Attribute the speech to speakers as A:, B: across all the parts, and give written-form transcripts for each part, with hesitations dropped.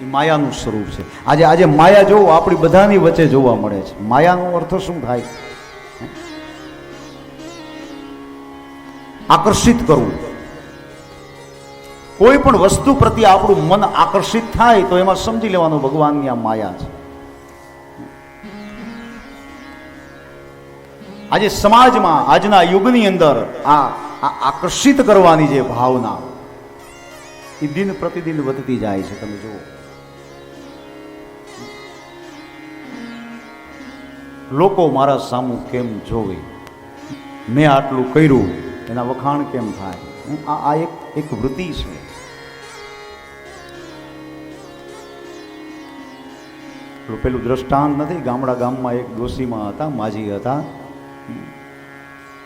A: એ માયાનું સ્વરૂપ છે. આજે માયા જોવો આપણી બધાની વચ્ચે જોવા મળે છે. માયાનો અર્થ શું થાય? આકર્ષિત કરવું. કોઈ પણ વસ્તુ પ્રત્યે આપણું મન આકર્ષિત થાય તો એમાં સમજી લેવાનું ભગવાનની આ માયા છે. આજે સમાજમાં આજના યુગની અંદર આ આકર્ષિત કરવાની જે ભાવના એ દિન પ્રતિદિન વધતી જાય છે. તમે જુઓ, લોકો મારા સામું કેમ જોવે, મેં આટલું કર્યું એના વખાણ કેમ થાય. આ એક વૃત્તિ છે. પેલું દ્રષ્ટાંત નથી, ગામમાં એક ડોશીમાં હતા, માજી હતા.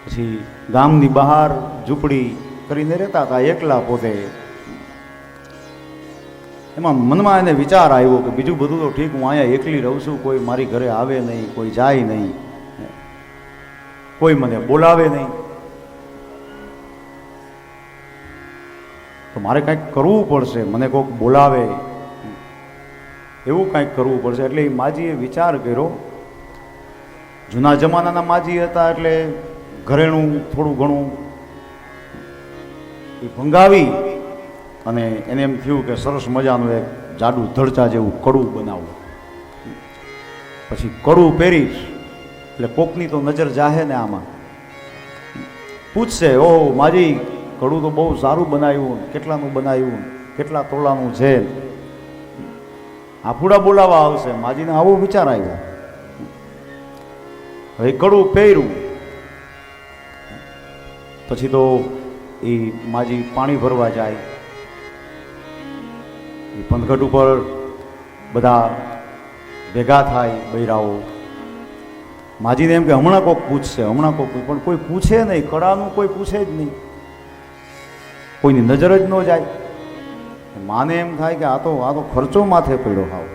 A: પછી ગામની બહાર ઝૂંપડી કરીને રહેતા હતા એકલા પોતે. એમાં મનમાં એને વિચાર આવ્યો કે બીજું બધું તો ઠીક, હું અહીંયા એકલી રહું છું, કોઈ મારી ઘરે આવે નહીં, કોઈ જાય નહીં, કોઈ મને બોલાવે નહીં, તો મારે કંઈક કરવું પડશે, મને કોઈક બોલાવે એવું કંઈક કરવું પડશે. એટલે એ માજીએ વિચાર કર્યો. જૂના જમાનાના માજી હતા એટલે ઘરેણું થોડું ઘણું એ ભંગાવી અને એને એમ થયું કે સરસ મજાનું એક જાડું ધડચા જેવું કડું બનાવવું. પછી કડું પહેરીશ એટલે કોકની તો નજર જાહે ને, આમાં પૂછશે, ઓ માજી કડું તો બહુ સારું બનાવ્યું, કેટલાનું બનાવ્યું, કેટલા તોલાનું છે. આફુડા બોલાવા આવશે. માજીને આવો વિચાર આવ્યો. હવે કડું પહેર્યું પછી તો એ માજી પાણી ભરવા જાય. એ પંથગઢ ઉપર બધા ભેગા થાય બૈરાઓ. માજીને એમ કે હમણાં કોક પૂછશે, હમણાં કોક, પણ કોઈ પૂછે નહીં. કડાનું કોઈ પૂછે જ નહીં, કોઈની નજર જ ન જાય. માને એમ થાય કે આ તો ખર્ચો માથે પડ્યો. હાવ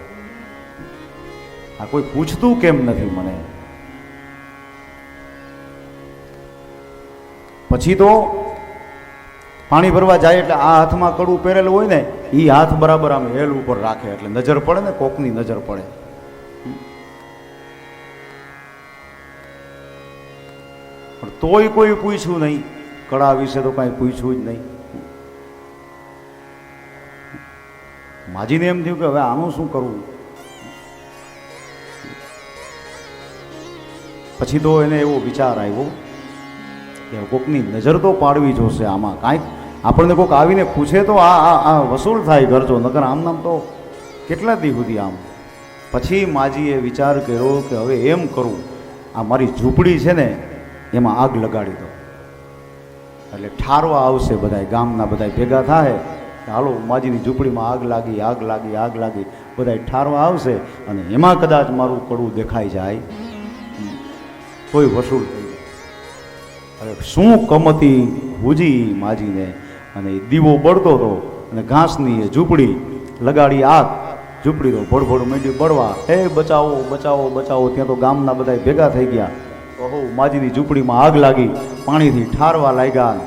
A: આ કોઈ પૂછતું કેમ નથી મને. પછી તો પાણી ભરવા જાય એટલે આ હાથમાં કડું પહેરેલું હોય ને, એ હાથ બરાબર આમ હેલ ઉપર રાખે એટલે નજર પડે ને, કોકની નજર પડે. પણ તોય કોઈ પૂછ્યું નહીં. કડા વિશે તો કાંઈ પૂછ્યું જ નહીં. માજીને એમ થયું કે હવે આનું શું કરવું. પછી તો એને એવો વિચાર આવ્યો કે કોકની નજર તો પાડવી જોશે આમાં. કાંઈક આપણને કોક આવીને પૂછે તો આ વસૂલ થાય ખર્ચો, નકર આમ નામ તો કેટલા દી સુધી આમ. પછી માજીએ વિચાર કર્યો કે હવે એમ કરું, આ મારી ઝૂંપડી છે ને એમાં આગ લગાડી દો. એટલે ઠારવા આવશે બધા, ગામના બધા ભેગા થાય, હાલો માજીની ઝૂંપડીમાં આગ લાગી, આગ લાગી, આગ લાગી, બધા ઠારવા આવશે અને એમાં કદાચ મારું કડું દેખાઈ જાય તોય વસૂલ થઈ જાય. હવે શું કમતી હુજી માજીને, અને દીવો બળતો હતો અને ઘાસની એ ઝૂંપડી લગાડી આગ. ઝૂંપડી તો ભડભડ માંડી બળવા. એ બચાવો બચાવો બચાવો. ત્યાં તો ગામના બધા ભેગા થઈ ગયા. ઓહો, માજીની ઝૂંપડીમાં આગ લાગી, પાણીથી ઠારવા લાગ્યા.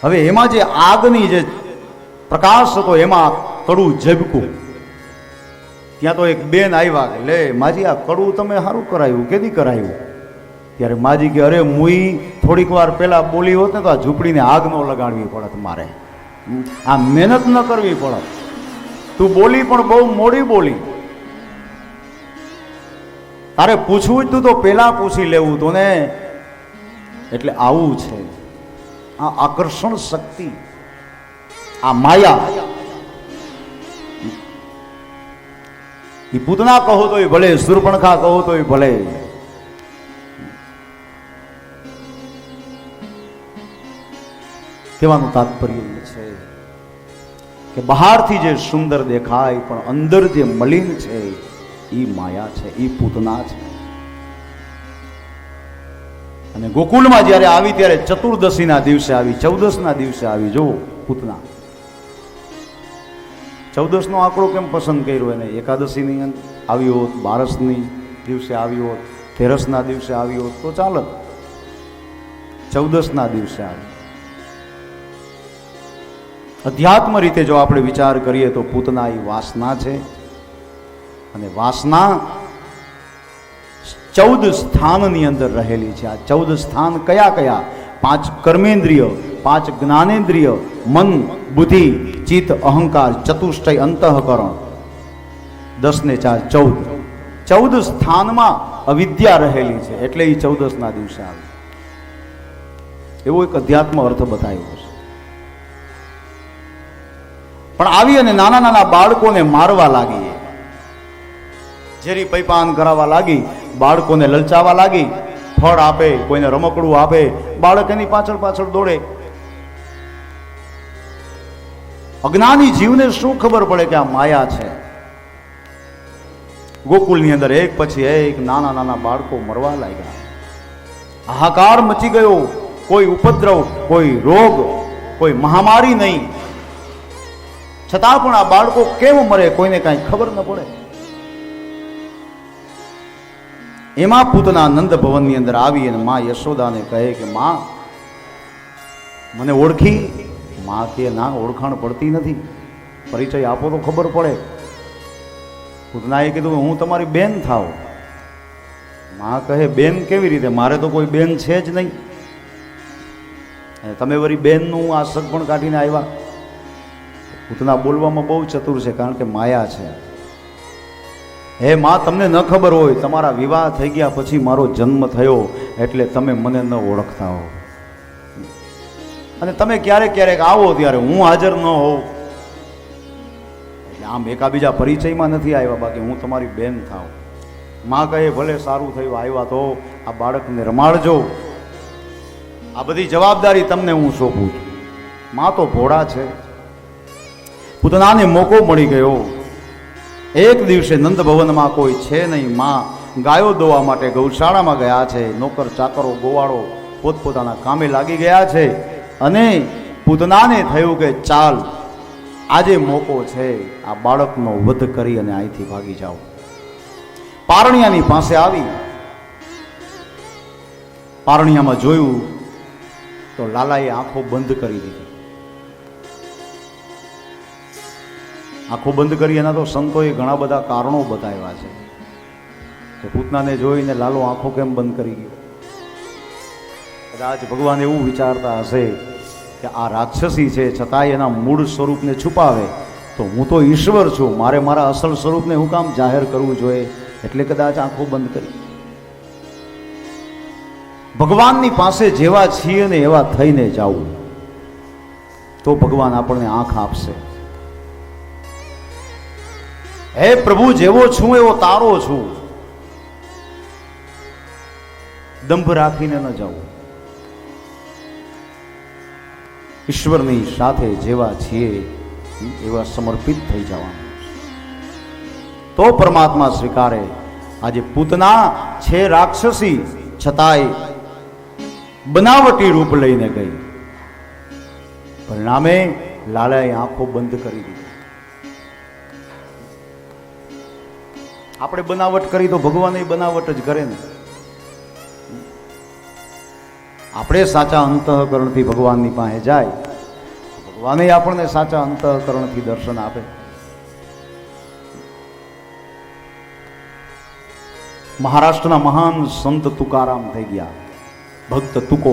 A: હવે એમાં જે આગની જે પ્રકાશ હતો એમાં કડું ઝબકું. ત્યાં તો એક બેન આવ્યા કે લે માજી આ કડું તમે સારું કરાયું, કેદી કરાયું? ત્યારે માજી કે અરે મુઈ થોડીક વાર પહેલા બોલી હોત ને તો આ ઝૂંપડીને આગ ન લગાડવી પડત, મારે આ મહેનત ન કરવી પડત. તું બોલી પણ બહુ મોડી બોલી. તારે પૂછવું જ તું તો પેલા પૂછી લેવું તો ને. એટલે આવું છે આ આકર્ષણ શક્તિ, આ માયા. એ પૂતના કહો તોય ભલે, સુરપણખા કહો તોય ભલે. કહેવાનું તાત્પર્ય છે કે બહારથી જે સુંદર દેખાય પણ અંદર જે મલિન છે એ માયા છે, એ પૂતના છે. અને ગોકુળમાં જ્યારે આવી ત્યારે ચતુર્દશીના દિવસે આવી, 14ના દિવસે આવી. જો પૂતના 14નો આંકડો કેમ પસંદ કર્યો એને? એકાદશીની આવી હોત, 12ની દિવસે આવી હોત, 13ના દિવસે આવી હોત તો ચાલત. 14ના દિવસે આવી. અધ્યાત્મ રીતે જો આપણે વિચાર કરીએ તો પૂતના એ વાસના છે, અને વાસના 14 સ્થાનની અંદર રહેલી છે. આ 14 સ્થાન કયા કયા? 5 કર્મેન્દ્રિય, 5 જ્ઞાનેન્દ્રિય, મન, બુદ્ધિ, ચિત્ત, અહંકાર, ચતુષ્ટય અંતઃકરણ. 10 ને 4 14. 14 સ્થાનમાં અવિદ્યા રહેલી છે, એટલે એ 14ના દિવસે આવે. એવો એક અધ્યાત્મ અર્થ બતાવ્યો છે. પણ આવી અને નાના નાના બાળકોને મારવા લાગી, ઝેરી પૈપાન કરાવવા લાગી, બાળકોને લલચાવવા લાગી, ફળ આપે, કોઈને રમકડું આપે, બાળક એની પાછળ પાછળ દોડે. અજ્ઞાની જીવને શું ખબર પડે કે આ માયા છે? ગોકુળની અંદર એક પછી એક નાના નાના બાળકો મરવા લાગ્યા. હાહાકાર મચી ગયો. કોઈ ઉપદ્રવ, કોઈ રોગ, કોઈ મહામારી નહીં, છતાં પણ આ બાળકો કેમ મરે કોઈને કાંઈ ખબર ન પડે. એમાં પૂતના નંદ ભવનની અંદર આવી અને માં યશોદાને કહે કે માં, મને ઓળખી? માં કે ના, ઓળખાણ પડતી નથી, પરિચય આપો તો ખબર પડે. પૂતનાએ કીધું હું તમારી બેન થાવ. માં કહે બેન કેવી રીતે? મારે તો કોઈ બેન છે જ નહીં. તમે વળી બેનનું આ શક પણ કાઢીને આવ્યા. પૂતના બોલવામાં બહુ ચતુર છે, કારણ કે માયા છે. હે માં, તમને ન ખબર હોય, તમારા વિવાહ થઈ ગયા પછી મારો જન્મ થયો, એટલે તમે મને ન ઓળખતા હો, અને તમે ક્યારેક ક્યારેક આવો ત્યારે હું હાજર ન હોઉં, એટલે આમ એકાબીજા પરિચયમાં નથી આવ્યા, બાકી હું તમારી બેન થાવ. માં કહે ભલે, સારું થયું આવ્યા તો આ બાળકને રમાડજો, આ બધી જવાબદારી તમને હું સોંપું છું. માં તો ભોળા છે. પૂતનાને મોકો મળી ગયો. એક દિવસે નંદ ભવનમાં કોઈ છે નહીં. માં ગાયો દોવા માટે ગૌશાળામાં ગયા છે. નોકર ચાકરો ગોવાળો પોતપોતાના કામે લાગી ગયા છે, અને પૂતનાને થયું કે ચાલ, આજે મોકો છે, આ બાળકનો વધ કરી અને અહીંથી ભાગી જાઓ. પારણિયાની પાસે આવી. પારણિયામાં જોયું તો લાલાએ આંખો બંધ કરી દીધી. આંખો બંધ કરી એના તો સંતોએ ઘણા બધા કારણો બતાવ્યા છે કે પૂતનાને જોઈને લાલો આંખો કેમ બંધ કરી ગયો. કદાચ ભગવાન એવું વિચારતા હશે કે આ રાક્ષસી છે, છતાંય એના મૂળ સ્વરૂપને છુપાવે, તો હું તો ઈશ્વર છું, મારે મારા અસલ સ્વરૂપને હું કામ જાહેર કરવું જોઈએ, એટલે કદાચ આંખો બંધ કરી. ભગવાનની પાસે જેવા છીએ ને એવા થઈને જાવું, તો ભગવાન આપણને આંખ આપશે. હે પ્રભુ, જેવો છું એવો તારો છું, દંભ રાખીને ન જાવું. ઈશ્વરની સાથે જેવા છીએ એવા સમર્પિત થઈ જવાનું, તો પરમાત્મા સ્વીકારે. આજે પૂતના છે રાક્ષસી, છતાંય બનાવટી રૂપ લઈને ગઈ. પરિણામે લાલાએ આંખો બંધ કરી દીધી. આપણે બનાવટ કરી તો ભગવાન બનાવટ જ કરે ને. આપણે સાચા અંતઃકરણથી ભગવાનની પાસે જાય, ભગવાને આપણને સાચા અંતઃકરણથી દર્શન આપે. મહારાષ્ટ્રના મહાન સંત તુકારામ થઈ ગયા, ભક્ત તુકો.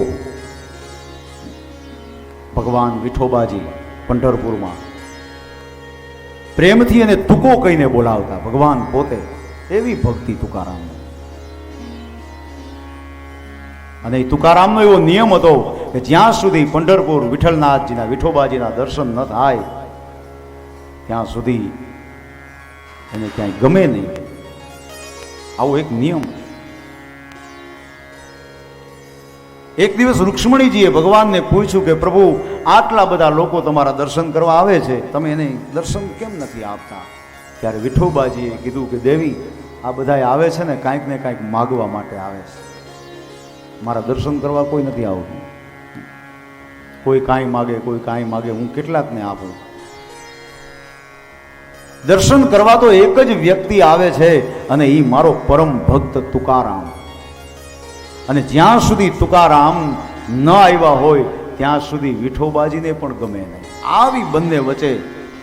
A: ભગવાન વિઠોબાજી પંઢરપુરમાં પ્રેમથી એને તુકો કહીને બોલાવતા, ભગવાન પોતે. એવી ભક્તિ તુકારામ. અને તુકારામનો એવો નિયમ હતો કે જ્યાં સુધી પંઢરપુર વિઠ્ઠલનાથજીના, વિઠોબાજીના દર્શન ન થાય ત્યાં સુધી એને ક્યાંય ગમે નહીં. આવો એક નિયમ. એક દિવસ રૂક્ષ્મણીજીએ ભગવાનને પૂછ્યું કે પ્રભુ, આટલા બધા લોકો તમારા દર્શન કરવા આવે છે, તમે એને દર્શન કેમ નથી આપતા? ત્યારે વિઠોબાજીએ કીધું કે દેવી, આ બધા આવે છે ને કાંઈક ને કાંઈક માગવા માટે આવે છે, મારા દર્શન કરવા કોઈ નથી આવતું. કોઈ કાંઈ માગે, કોઈ કાંઈ માગે, હું કેટલાકને આપું. દર્શન કરવા તો એક જ વ્યક્તિ આવે છે, અને એ મારો પરમ ભક્ત તુકારામ. અને જ્યાં સુધી તુકારામ ન આવ્યા હોય ત્યાં સુધી વિઠોબાજીને પણ ગમે નહીં. આવી બંને વચ્ચે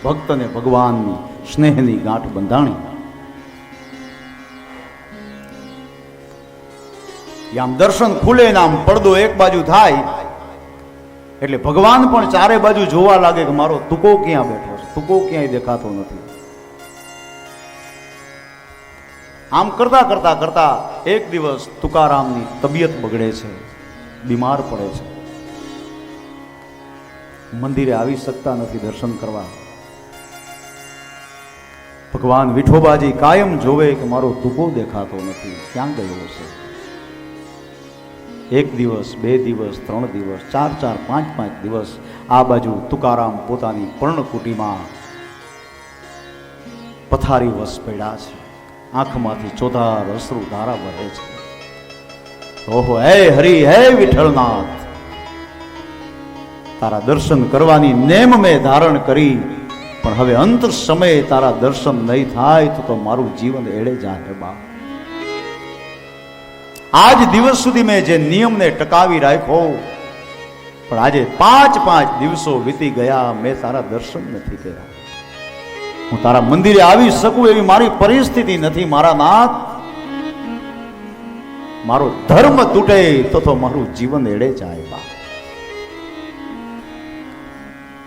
A: ભક્ત અને ભગવાનની સ્નેહની ગાંઠ બંધાણી. આમ દર્શન ખુલે ને આમ પડદો એક બાજુ થાય એટલે ભગવાન પણ ચારે બાજુ જોવા લાગે કે મારો તુકો ક્યાં બેઠો છે, તુકો ક્યાંય દેખાતો નથી. આમ કરતા કરતા કરતા એક દિવસ તુકારામની તબિયત બગડે છે, બીમાર પડે છે, મંદિરે આવી શકતા નથી દર્શન કરવા. ભગવાન વિઠોબાજી કાયમ જોવે કે મારો તુકો દેખાતો નથી, ક્યાં ગયો છે. એક દિવસ, બે દિવસ, 3 દિવસ, 4, 5 દિવસ આ બાજુ તુકારામ પોતાની પર્ણકુટીમાં પથારી વસ પડ્યા છે. આંખમાંથી ચોધાર અશ્રુ ધારા વહે છે. ઓહો, હે હરિ, હે વિઠ્ઠલનાથ, તારા દર્શન કરવાની નેમ મેં ધારણ કરી, પણ હવે અંત સમયે તારા દર્શન નહીં થાય તો મારું જીવન એળે જાય બા. આજ દિવસ સુધી મેં જે નિયમને ટકાવી રાખ્યો, પણ આજે 5 દિવસો વીતી ગયા, મેં તારા દર્શન નથી કર્યા. હું તારા મંદિરે આવી શકું એવી મારી પરિસ્થિતિ નથી મારા નાથ. મારો ધર્મ તૂટે તો મારું જીવન એડે જાય બા.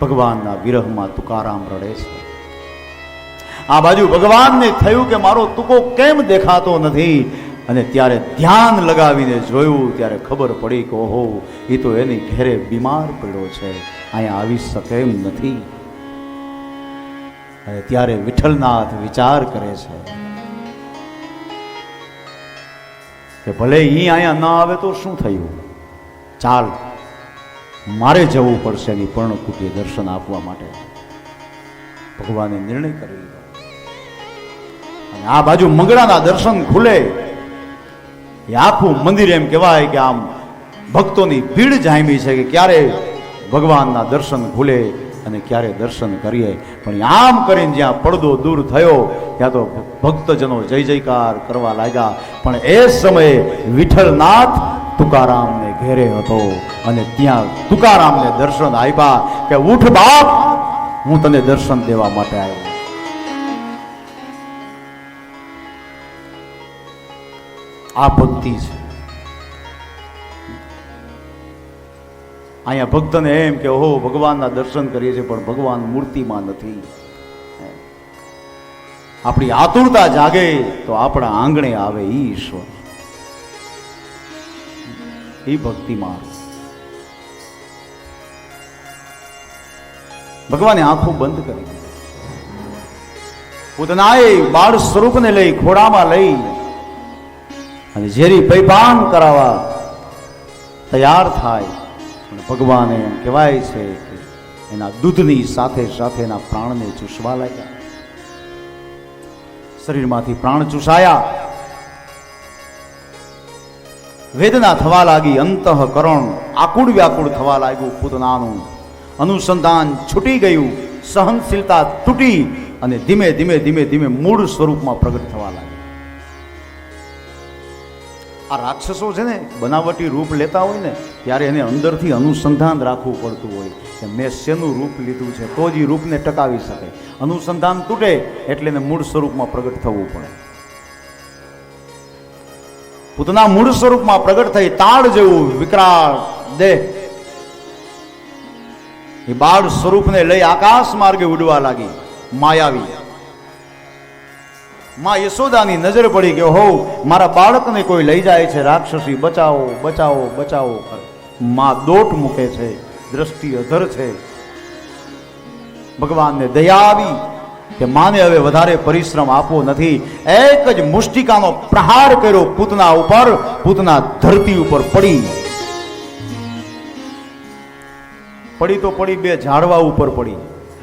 A: ભગવાનના વિરહમાં તુકારામ રડે છે. આ બાજુ ભગવાનને થયું કે મારો તુકો કેમ દેખાતો નથી, અને ત્યારે ધ્યાન લગાવીને જોયું ત્યારે ખબર પડી કે ઓહો, એ તો એની ઘેરે બીમાર પડ્યો છે, અહીંયા આવી શકે એમ નથી. અને ત્યારે વિઠ્ઠલનાથ વિચાર કરે છે કે ભલે અહીંયા ન આવે તો શું થયું, ચાલ મારે જવું પડશે એની પર્ણકુટીએ દર્શન આપવા માટે. ભગવાને નિર્ણય કરી લીધો. અને આ બાજુ મંગળાના દર્શન ખુલે, એ આખું મંદિર એમ કહેવાય કે આમ ભક્તોની ભીડ જામી છે કે ક્યારે ભગવાનના દર્શન ખુલે અને ક્યારે દર્શન કરીએ. પણ આમ કરીને જ્યાં પડદો દૂર થયો ત્યાં તો ભક્તજનો જય જયકાર કરવા લાગ્યા. પણ એ સમયે વિઠ્ઠલનાથ તુકારામને ઘેરે હતો અને ત્યાં તુકારામને દર્શન આપ્યા કે ઉઠ બાપ, હું તને દર્શન દેવા માટે આવ્યો. આ ભક્તિ છે. અહીંયા ભક્તને એમ કે ઓહો, ભગવાનના દર્શન કરીએ છીએ પણ ભગવાન મૂર્તિમાં નથી. આપણી આતુરતા જાગે તો આપણા આંગણે આવે ઈ ઈશ્વર, ઈ ભક્તિમાં. ભગવાને આંખો બંધ કરી, પોતાના બાળ સ્વરૂપને લઈ ખોડામાં લઈ અને ઝેરી પૈપાન કરાવવા તૈયાર થાય. પણ ભગવાને એમ કહેવાય છે કે એના દૂધની સાથે સાથે એના પ્રાણને ચૂસવા લાગ્યા. શરીરમાંથી પ્રાણ ચૂસાયા, વેદના થવા લાગી, અંતઃકરણ આકુળ વ્યાકુળ થવા લાગ્યું. પૂતનાનું અનુસંધાન છૂટી ગયું, સહનશીલતા તૂટી અને ધીમે ધીમે ધીમે ધીમે મૂળ સ્વરૂપમાં પ્રગટ થવા લાગ્યું. આ રાક્ષસો છે ને, બનાવટી રૂપ લેતા હોય ને ત્યારે એને અંદરથી અનુસંધાન રાખવું પડતું હોય કે મેં શેનું રૂપ લીધું છે તો જ એ રૂપને ટકાવી શકે. અનુસંધાન તૂટે એટલે એને મૂળ સ્વરૂપમાં પ્રગટ થવું પડે. પૂતના મૂળ સ્વરૂપમાં પ્રગટ થઈ તાળ જેવું વિકરાળ દેહ એ બાળ સ્વરૂપને લઈ આકાશ માર્ગે ઉડવા લાગી. માયાવી માં યશોદાની નજર પડી કે હો, મારા બાળકને કોઈ લઈ જાય છે, રાક્ષસી, બચાવો બચાવો બચાવો. માં દોટ મૂકે છે, દ્રષ્ટિ અધર છે. ભગવાનને દયા આવી કે માને હવે વધારે પરિશ્રમ આપવો નથી. એક જ મુષ્ટિકાનો પ્રહાર કર્યો પૂતના ઉપર, પૂતના ધરતી ઉપર પડી. પડી તો પડી, બે ઝાડવા ઉપર પડી,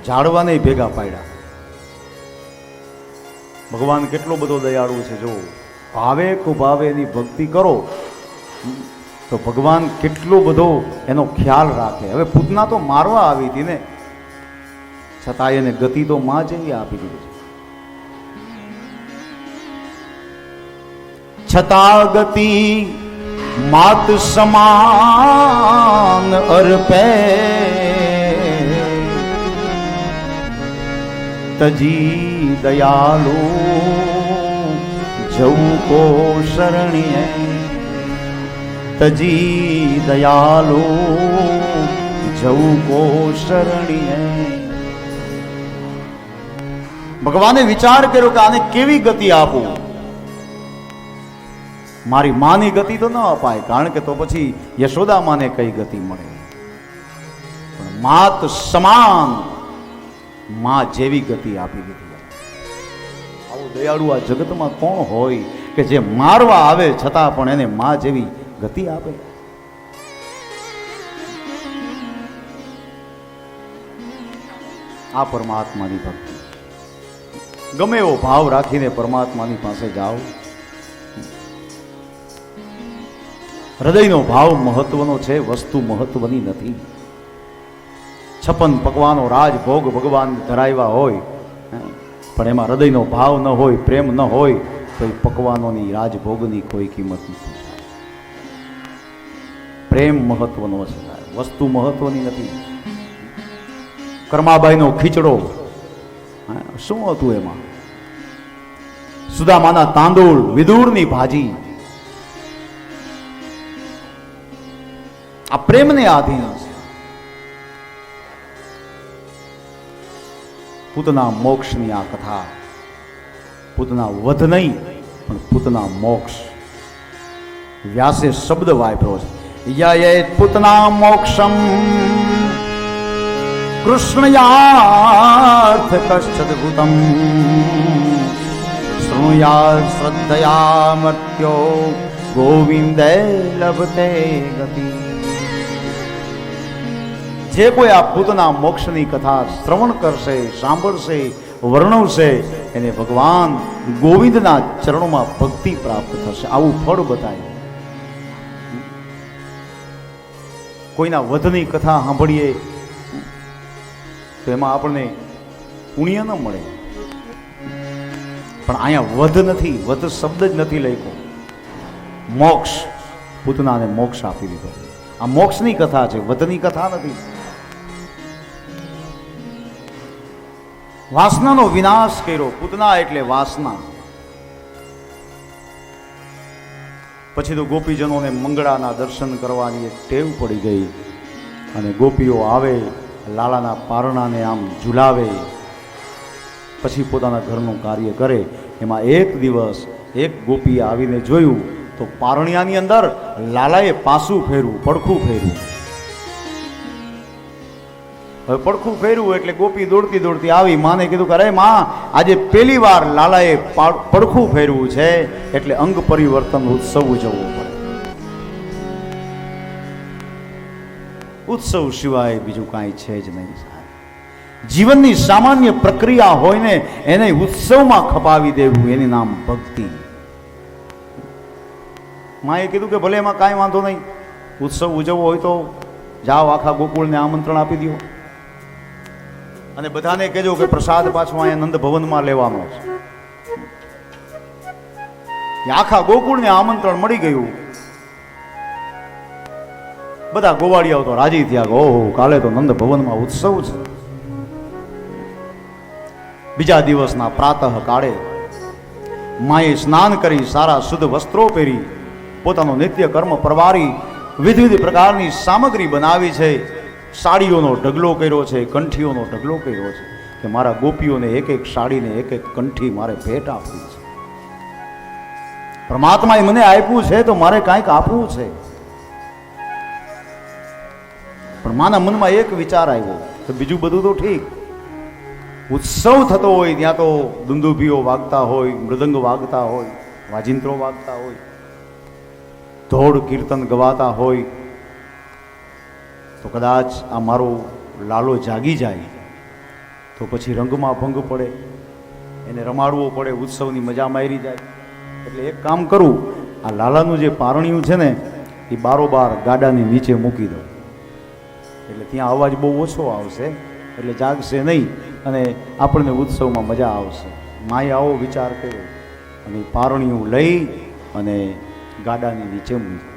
A: ઝાડવાને ભેગા પાડ્યા. ભગવાન કેટલો બધો દયાળુ છે. જો ભાવે કુભાવે એની ભક્તિ કરો તો ભગવાન કેટલો બધો એનો ખ્યાલ રાખે. હવે પૂતના તો મારવા આવી હતી ને, છતાં એને ગતિ તો માં જેવી આપી દીધી. છતાં ગતિ માત સમાન અર્પે, તજી દયાલુ જવું કો શરણ્ય, તજી દયાલુ જવું કો શરણ્ય. ભગવાને વિચાર કર્યો કે આને કેવી ગતિ આપું. મારી માની ગતિ તો ન અપાય, કારણ કે તો પછી યશોદા માને કઈ ગતિ મળે. પણ માત સમાન માં જેવી ગતિ આપી દીધી. આવું દયાળુ આ જગતમાં કોણ હોય કે જે મારવા આવે છતાં પણ એને માં જેવી ગતિ આપે. આ પરમાત્માની ભક્તિ. ગમે એવો ભાવ રાખીને પરમાત્માની પાસે જાઓ. હૃદયનો ભાવ મહત્વનો છે, વસ્તુ મહત્વની નથી. 56 પકવાનો રાજભોગ ભગવાન ધરાવ્યા હોય, પણ એમાં હૃદયનો ભાવ ન હોય, પ્રેમ ન હોય, તો એ પકવાનોની રાજભોગની કોઈ કિંમત નથી. પ્રેમ મહત્વનો છે, વસ્તુ મહત્વની નથી. કર્માબાઈનો ખીચડો શું હતું? એમાં સુદામાના તાંદૂળ, વિદુરની ભાજી. આ પ્રેમને આધીન છે. પૂતના મોક્ષની આ કથા. પૂતના વધ નહીં, પણ પૂતના મોક્ષ. વ્યાસે શબ્દ વાપર્યો છે, યયેત પૂતના મોક્ષમ કૃષ્ણયાર્થ કશ્ચદભૂતમ શૃણુયાત શ્રદ્ધયા મર્ત્યો ગોવિંદે લભતે ગતિ. જે કોઈ આ પૂતના મોક્ષની કથા શ્રવણ કરશે, સાંભળશે, વર્ણવશે, એને ભગવાન ગોવિંદના ચરણોમાં ભક્તિ પ્રાપ્ત થશે. આવું ફળ બતાય. કોઈના વધની કથા સાંભળીએ તો એમાં આપણને પુણ્ય ન મળે, પણ અહીંયા વધ નથી, વધ શબ્દ જ નથી લખ્યો. મોક્ષ, પૂતનાને મોક્ષ આપી દીધો. આ મોક્ષની કથા છે, વધની કથા નથી. વાસનાનો વિનાશ કર્યો. પૂતના એટલે વાસના. પછી તો ગોપીજનોને મંગળાના દર્શન કરવાની એક ટેવ પડી ગઈ, અને ગોપીઓ આવે, લાલાના પારણાને આમ ઝુલાવે, પછી પોતાના ઘરનું કાર્ય કરે. એમાં એક દિવસ એક ગોપીએ આવીને જોયું તો પારણિયાની અંદર લાલાએ પાસું ફેરવું, પડખું ફેરવું. હવે પડખું ફેરવું એટલે ગોપી દોડતી દોડતી આવી માને કીધું કે અરે માં, આજે પહેલી વાર લાલાએ પડખું ફેરવું છે, એટલે અંગ પરિવર્તન ઉત્સવ ઉજવવો પડે. ઉત્સવ સિવાય બીજું કાંઈ છે જ નહીં. જીવનની સામાન્ય પ્રક્રિયા હોય ને એને ઉત્સવમાં ખપાવી દેવું, એની નામ ભક્તિ. માએ કીધું કે ભલે એમાં કાંઈ વાંધો નહીં, ઉત્સવ ઉજવવો હોય તો જાઓ, આખા ગોકુળને આમંત્રણ આપી દો, અને બધાને કહેજો કે પ્રસાદ પાછો અહીંયા નંદ ભવનમાં લેવાનો છે. આખા ગોકુળને આમંત્રણ મળી ગયું. બધા ગોવાળિયાઓ તો રાજી થયા, ઓહો, કાલે તો નંદ ભવનમાં ઉત્સવ છે. બીજા દિવસના પ્રાતઃ કાળે માએ સ્નાન કરી, સારા શુદ્ધ વસ્ત્રો પહેરી, પોતાનો નિત્ય કર્મ પરવારી, વિવિધ પ્રકારની સામગ્રી બનાવી છે. સાડીઓનો ઢગલો કર્યો છે, કંઠીઓનો ઢગલો કર્યો છે, કે મારા ગોપીઓને એક એક સાડીને એક એક કંઠી મારે ભેટ આપવી છે. પરમાત્માએ મને આપ્યું છે તો મારે કાંઈક આપવું છે. પણ માના મનમાં એક વિચાર આવ્યો કે બીજું બધું તો ઠીક, ઉત્સવ થતો હોય ત્યાં તો દુંદુભીઓ વાગતા હોય, મૃદંગ વાગતા હોય, વાજિંત્રો વાગતા હોય, ધોળ કીર્તન ગવાતા હોય, તો કદાચ આ મારો લાલો જાગી જાય તો પછી રંગમાં ભંગ પડે, એને રમાડવો પડે, ઉત્સવની મજા મારી જાય. એટલે એક કામ કરું, આ લાલાનું જે પારણિયું છે ને એ બારોબાર ગાડાની નીચે મૂકી દઉં, એટલે ત્યાં અવાજ બહુ ઓછો આવશે, એટલે જાગશે નહીં અને આપણને ઉત્સવમાં મજા આવશે. માએ આવો વિચાર કર્યો અને પારણિયું લઈ અને ગાડાની નીચે મૂક્યું.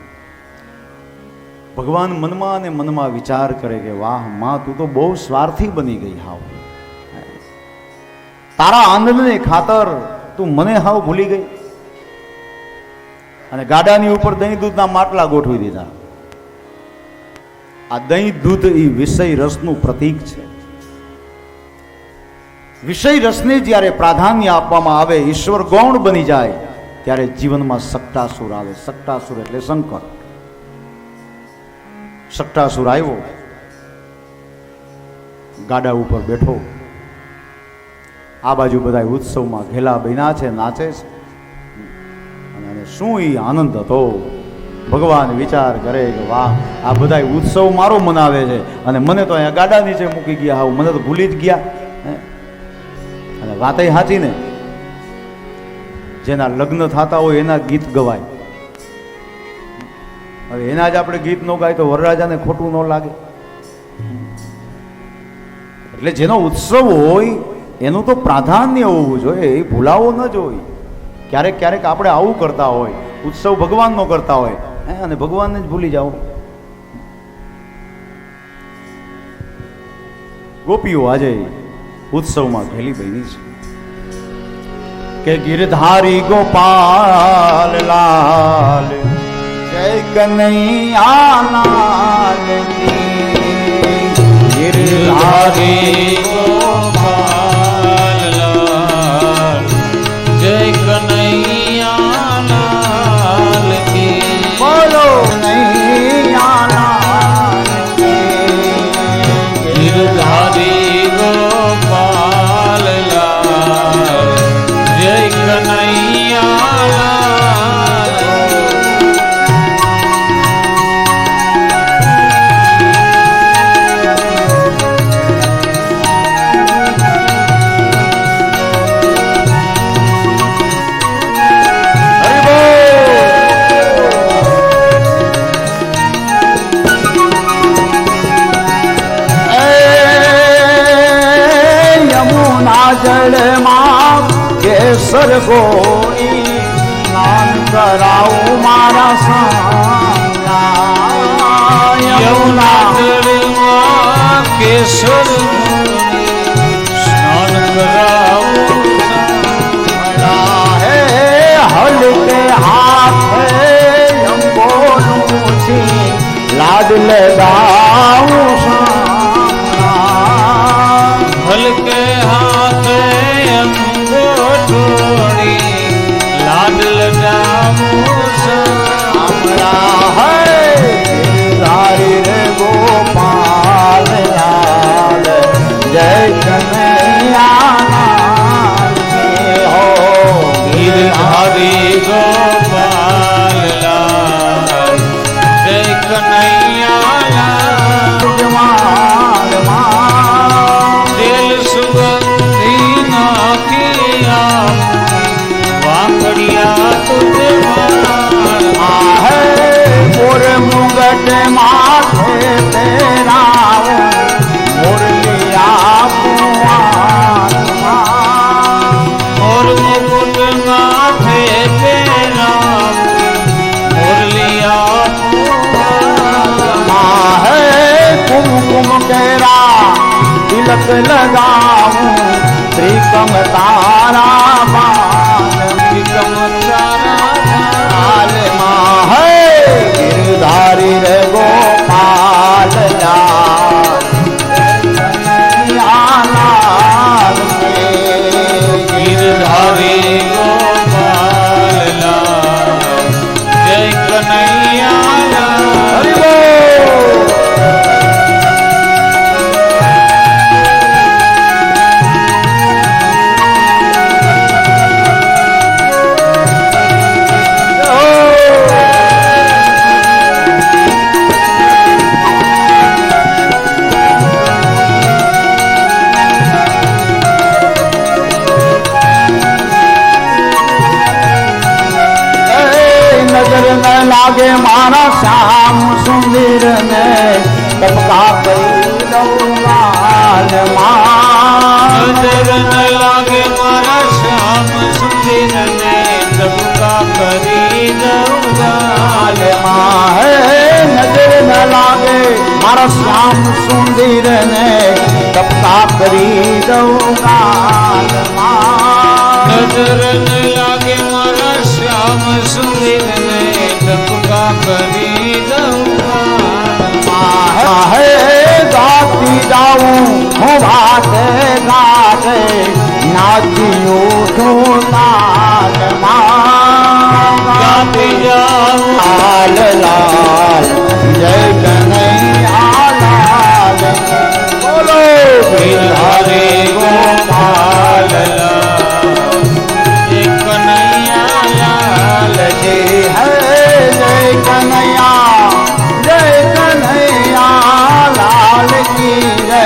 A: ભગવાન મનમાં અને મનમાં વિચાર કરે કે વાહ માં, તું તો બહુ સ્વાર્થી બની ગઈ. હાવ તારા આનંદની ખાતર તું મને હાવ ભૂલી ગઈ અને ગાડાની ઉપર દહીં દૂધના માટલા ગોઠવી દીધા. આ દહીં દૂધ એ વિષય રસનું પ્રતીક છે. વિષય રસને જ્યારે પ્રાધાન્ય આપવામાં આવે, ઈશ્વર ગૌણ બની જાય, ત્યારે જીવનમાં સટ્ટાસુર આવે. સટ્ટાસુર એટલે સંકટ. સટ્ટાસુર આવ્યો, ગાડા ઉપર બેઠો, આ બાજુ બધા ઉત્સવમાં ઘેલા બન્યા છે, નાચે છે, અને શું એ આનંદ હતો. ભગવાન વિચાર કરે કે વાહ, આ બધા ઉત્સવ મારો મનાવે છે અને મને તો અહીંયા ગાડા નીચે મૂકી ગયા, હાવ મને તો ભૂલી જ ગયા. અને વાતે સાચી ને, જેના લગ્ન થતા હોય એના ગીત ગવાય. હવે એના જ આપણે ગીત ન ગાય તો વરરાજાને ખોટું ન લાગે. એટલે જેનો ઉત્સવ હોય એનું તો પ્રાધાન્ય હોવું જોઈએ, એ ભૂલાવો ન જોઈએ. ક્યારેક ક્યારેક આપણે આવું કરતા હોય, ઉત્સવ ભગવાનનો કરતા હોય અને ભગવાનને જ ભૂલી જાઓ. ગોપીઓ આજે ઉત્સવમાં ઘેલી બની છે કે ગિરધારી ગોપાલ લાલ જય કનૈયા લાલ
B: ગિરધારી ગોપાલ લાલ જય કનૈયા લાલ કી
A: બોલો કનૈયા લાલ
B: ગિરધારી ગોપાલ લાલ જય કનૈયા લાલ
A: જળમાં કેસર ગોળી સ્નાન કરાવું મારા સામના.
B: યમુના જળમાં કેસર સ્નાન કરાવું
A: હે હલકે હાથે અંબોનું છે લાડ લગાવું સામના.
B: હલકે હાથે અંગોઠોડી લાડ લગાવું
A: સામના. હે ધારી રે ગોપાલ લાલ જય કનૈયા લાલ હો.
B: ગિરધારી ગોપાલ લાલ જય કનૈયા લાલ તેલ સુગંધી નાખિયા વાંકડિયા તુજે
A: હે મોર મુગટ માથે તેરા મુરલિયા
B: મોર મુકુટ માથે તેરા મુરલિયા
A: હે કુમકુમ કેરા તિલક લગાવું ત્રિકમ તારા બાલ
B: ત્રિકમ
A: લાલ માં. હે ગિરધારી રે ગોપાલ લાલ લાલ
B: ગિરધારી ગોપાલ લાલ જય કનૈયા લાલ
A: હરિ બોલ. નજર ન લાગે મારા શ્યામ સુંદર ને ટપકા કરી દઉં લાલ માં.
B: નજર ન લાગે મારા શ્યામ સુંદર ને ટપકા કરી દઉં ગાલ
A: માં. હે નજર ન લાગે મારા શ્યામ સુંદર ને ટપકા કરી દઉં ગાલ માં.
B: નજર ન લાગે મારા શ્યામ સુંદર ને ટપકા કરી દઉં
A: હે ગાતી જાઉં હું વાતે ગાતે નાચી ઉઠું તાલમાં
B: ગાતી જાઉં
A: લાલ લાલ જય કનૈયા લાલ બોલો
B: હરે ગોપાલ કનૈયા લાલ
A: જી હે જય કનૈયા લાલ કી જય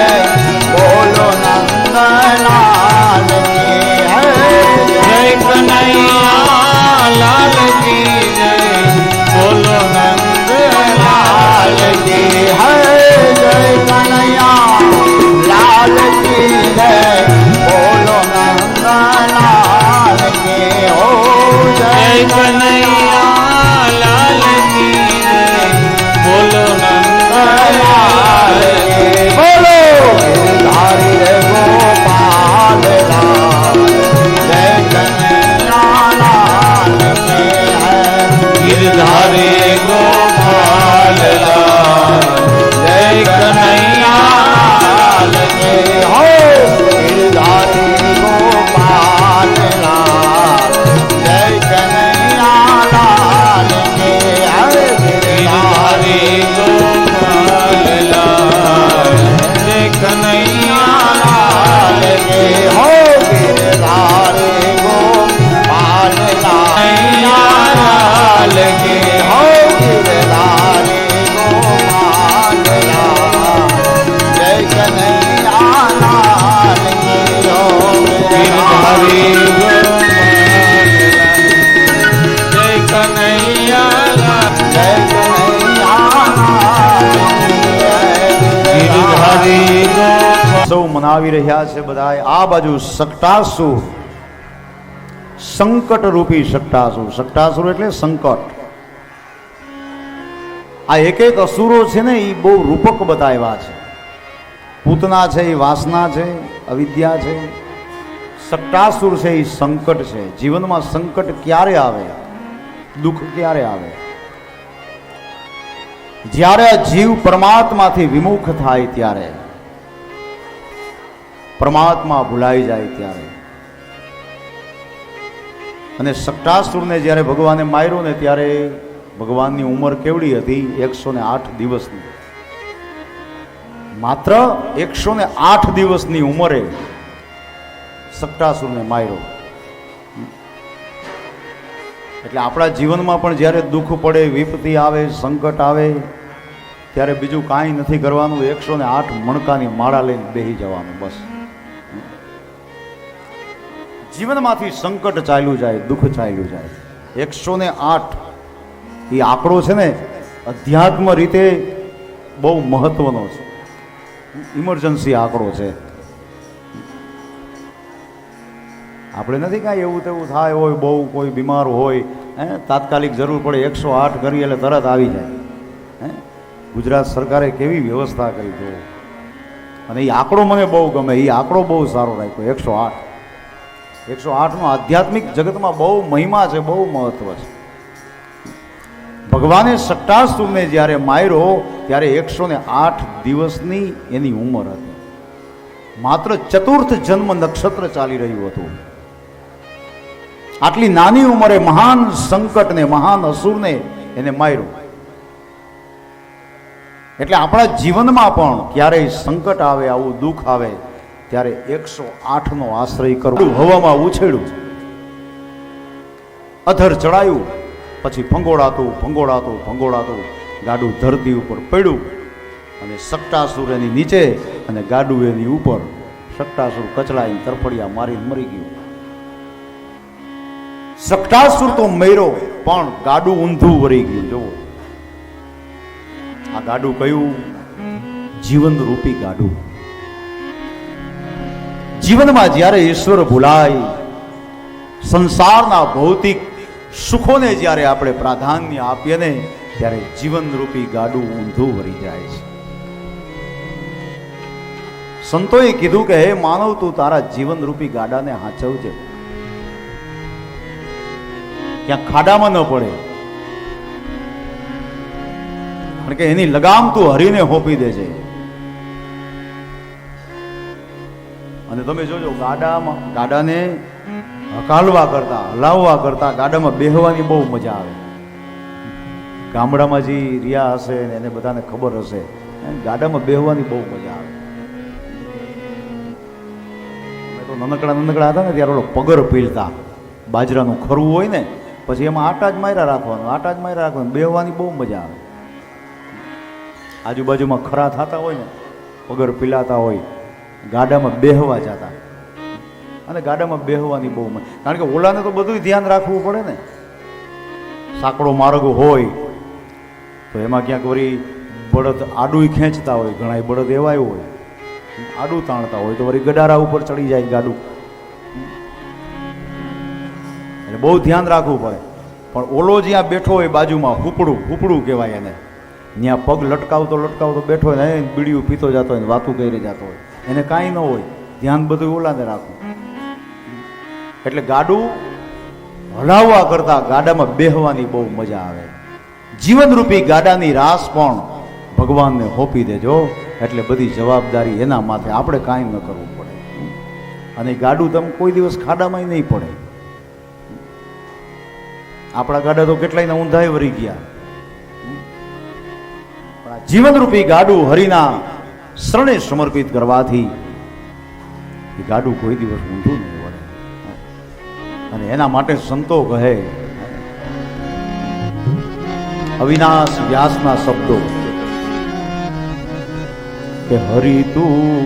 A: બોલો નંદલાલ કી હે
B: જય કનૈયા લાલ કી જય બોલો નંદ લાલ કી
A: હે જય કનૈયા લાલ કી જય બોલો નંદલાલ કી હો
B: જય કનૈયા લાલ કી જય બોલો નંદ લાલ કી
A: બોલો ધારી રે ગોપાલ લાલ જય કનૈયા લાલ કી હે
B: ગિરધારે ગોપાલ લાલ જય કનૈયા લાલ કી
A: હો ગિરધારી ગોપાલ લાલ જય કનૈયા લાલ કી હે
B: ગિરધારે ગોપાલ લાલ જય કનૈયા લાલ કી
A: હો ગિરધારી ગોપાલ
B: કનૈયા લાલ કી
A: હો ગિરધારી ગોપાલ જય કનૈયા લાલ કી હો
B: ગિરધારે જય કનૈયા લાલ
A: જય કનૈયા
B: ગિરધારે ગોપાલ
A: સૌ મનાવી રહ્યા છે બધાય આ બાજુ સકટાસુર સંકટ રૂપી સકટાસુર સકટાસુર એટલે સંકટ આ એક એક અસુરો છે ને એ બહુ રૂપક બતાવ્યા છે પૂતના છે એ વાસના છે અવિદ્યા છે સકટાસુર છે એ સંકટ છે જીવનમાં સંકટ ક્યારે આવે દુઃખ ક્યારે આવે જ્યારે આ જીવ પરમાત્માથી વિમુખ થાય ત્યારે પરમાત્મા ભૂલાઈ જાય ત્યારે અને સકટાસુરને જ્યારે ભગવાને માર્યો ને ત્યારે ભગવાનની ઉંમર કેવડી હતી 108 દિવસની માત્ર 108 દિવસની ઉંમરે સકટાસુરને માર્યો એટલે આપણા જીવનમાં પણ જ્યારે દુઃખ પડે વિપત્તિ આવે સંકટ આવે ત્યારે બીજું કાંઈ નથી કરવાનું 108 મણકાની માળા લઈને બેસી જવાનું બસ જીવનમાંથી સંકટ ચાલ્યું જાય દુઃખ ચાલ્યું જાય 108 એ આંકડો છે ને અધ્યાત્મ રીતે બહુ મહત્વનો છે ઇમરજન્સી આંકડો છે આપણે નથી કાંઈ એવું તેવું થાય હોય બહુ કોઈ બીમાર હોય હે તાત્કાલિક જરૂર પડે 108 કરી એટલે તરત આવી જાય હે ગુજરાત સરકારે કેવી વ્યવસ્થા કરી જો અને એ આંકડો મને બહુ ગમે એ આંકડો બહુ સારો રાખ્યો 108 નો આધ્યાત્મિક જગતમાં બહુ મહિમા છે બહુ મહત્વ છે ભગવાને સકટાસુરને જ્યારે માર્યો ત્યારે 108 દિવસની એની ઉંમર હતી માત્ર ચતુર્થ જન્મ નક્ષત્ર ચાલી રહ્યું હતું આટલી નાની ઉંમરે મહાન સંકટને મહાન અસુરને એને માર્યો એટલે આપણા જીવનમાં પણ ક્યારેય સંકટ આવે આવું દુઃખ આવે ત્યારે 108 નો આશ્રય કરવો હવામાં ઉછેડ્યું અધર ચડાયું પછી ફંગોળાતું ગાડું ધરતી ઉપર પડ્યું અને સકટાસુર એની નીચે અને ગાડું એની ઉપર સકટાસુર કચડાઈને તરફડિયા મારીને મરી ગયું સકટાસુર તો મર્યો પણ ગાડું ઊંધું વળી ગયું જુઓ આ ગાડું કયું જીવન રૂપી ગાડું જીવનમાં જ્યારે ઈશ્વર ભૂલાય સંસારના ભૌતિક સુખોને જ્યારે આપણે પ્રાધાન્ય આપીએ ને ત્યારે જીવન રૂપી ગાડું ઊંધું વળી જાય છે સંતોએ કીધું કે હે માનવ તું તારા જીવન રૂપી ગાડાને હાચવજે ક્યાંક ખાડામાં ન પડે. કારણ કે એની લગામ તું હરીને હોપી દે છે. અને તમે જોજો ગાડાને હકાલવા કરતા, હલાવવા કરતા ગાડામાં બેહવાની બહુ મજા આવે. ગામડામાં જે રિયા હશે ને એને બધાને ખબર હશે, ગાડામાં બેહવાની બહુ મજા આવે. તો નનકડા હતા ને ત્યારે ઓલો પગર પીલતા, બાજરાનું ખરું હોય ને, પછી એમાં આટા જ માર્યા રાખવાનું, બેહવાની બહુ મજા આવે. આજુબાજુમાં ખરા થતા હોય ને, પગર પીલાતા હોય, ગાડામાં બેહવા જતા. અને ગાડામાં બેહવાની બહુ મજા, કારણ કે ઓલાને તો બધું ધ્યાન રાખવું પડે ને. સાંકડો માર્ગ હોય તો એમાં ક્યાંક વળી બળદ આડું ખેંચતા હોય, ઘણા બળદ એવા હોય આડું તાણતા હોય, તો વળી ગડારા ઉપર ચડી જાય ગાડું. એટલે બહુ ધ્યાન રાખવું પડે. પણ ઓલો જ્યાં બેઠો હોય બાજુમાં, હુપડું કહેવાય એને, ત્યાં પગ લટકાવતો બેઠો હોય ને, બીડીયું પીતો જતો હોય ને વાતું કરી જતો હોય, એને કાંઈ ન હોય, ધ્યાન બધું ઓલાને રાખવું. એટલે ગાડું હલાવવા કરતા ગાડામાં બેહવાની બહુ મજા આવે. જીવનરૂપી ગાડાની રાસ પણ ભગવાનને હોપી દેજો, એટલે બધી જવાબદારી એના માથે, આપણે કાંઈ ન કરવું પડે. અને ગાડું તમે કોઈ દિવસ ખાડામાં નહીં પડે. આપણા ગાડા તો કેટલાયના ઊંધાઈ વરી ગયા. પણ આ જીવનરૂપી ગાડું હરિના શરણે સમર્પિત કરવાથી એ ગાડું કોઈ દિવસ ઊંધું નહીં વળે. અને એના માટે સંતો કહે, અવિનાશ વ્યાસના શબ્દો કે હરિ તું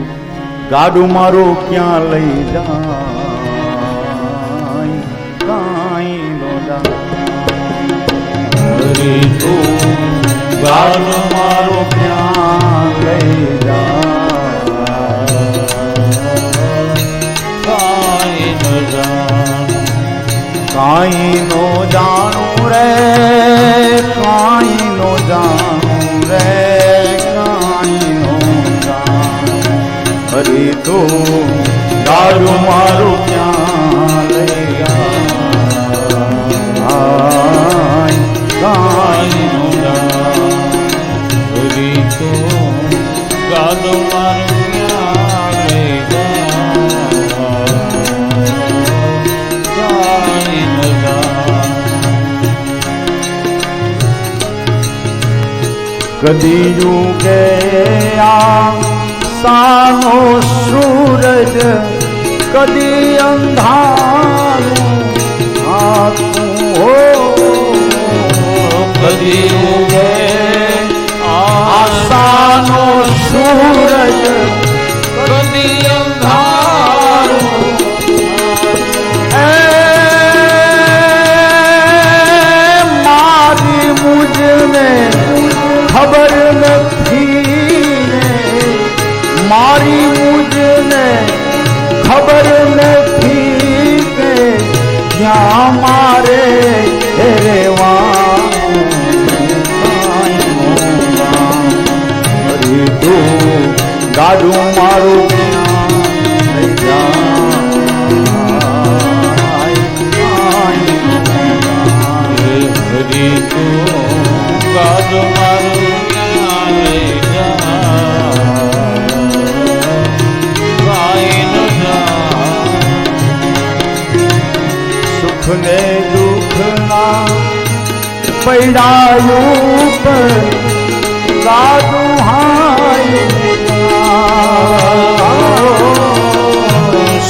A: ગાડું મારું ક્યાં લઈ જાય, કાંઈ નો જાય. હરિ તું ગાડું મારું ક્યાં લઈ જાય, કાંઈ નો જાણું, કાંઈ નો જાણું રે, કાંઈ નો જાણું રે, કાંઈ નો જાણું. હરિ તું ગાડું મારું ક્યાં લઈ જાય, કાંઈ નો જાણું.
B: હરિ તું ગાડું મારું ક્યાં લઈ જાય, કાંઈ ન જાણું.
A: કદી યુગે આ સાનો સૂરજ, કદી અંધારું આખું હો.
B: કદી ઉગે
A: આશાનો સૂરજ,
B: કદી અંધારું,
A: એ મારી મુજને ખબર નથી ને, મારી મુજને ખબર નથી કે ક્યાં મારે રહેવાનું. હરિ તું ગાડું મારું ક્યાં લઈ જાય,
B: હરિ તું ગાડું મારું ક્યાં લઈ જાય, કાંઈ ન જાણું.
A: સુખ ને દુઃખના પૈડાયું પર ગાડું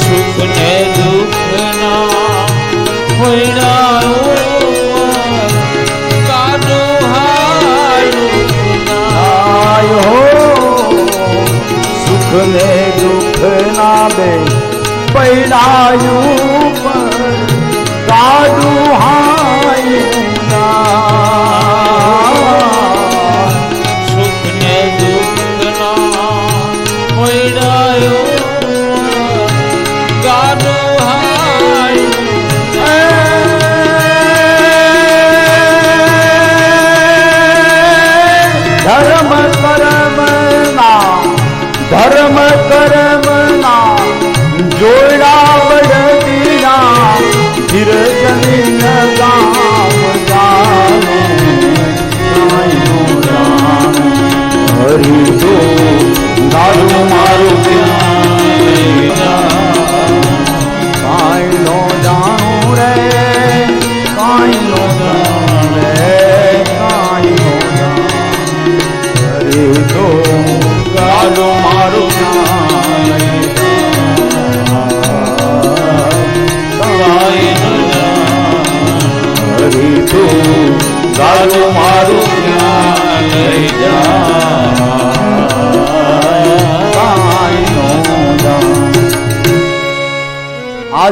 B: સુખ ને દુઃખના પૈડાયું ગાડું
A: સુખ ને દુઃખના બે પૈડાયું પર ગાડું
B: સુખ ને દુઃખના પૈડાયું ગાડું
A: ધર્મ કર્મના જોડા બળદી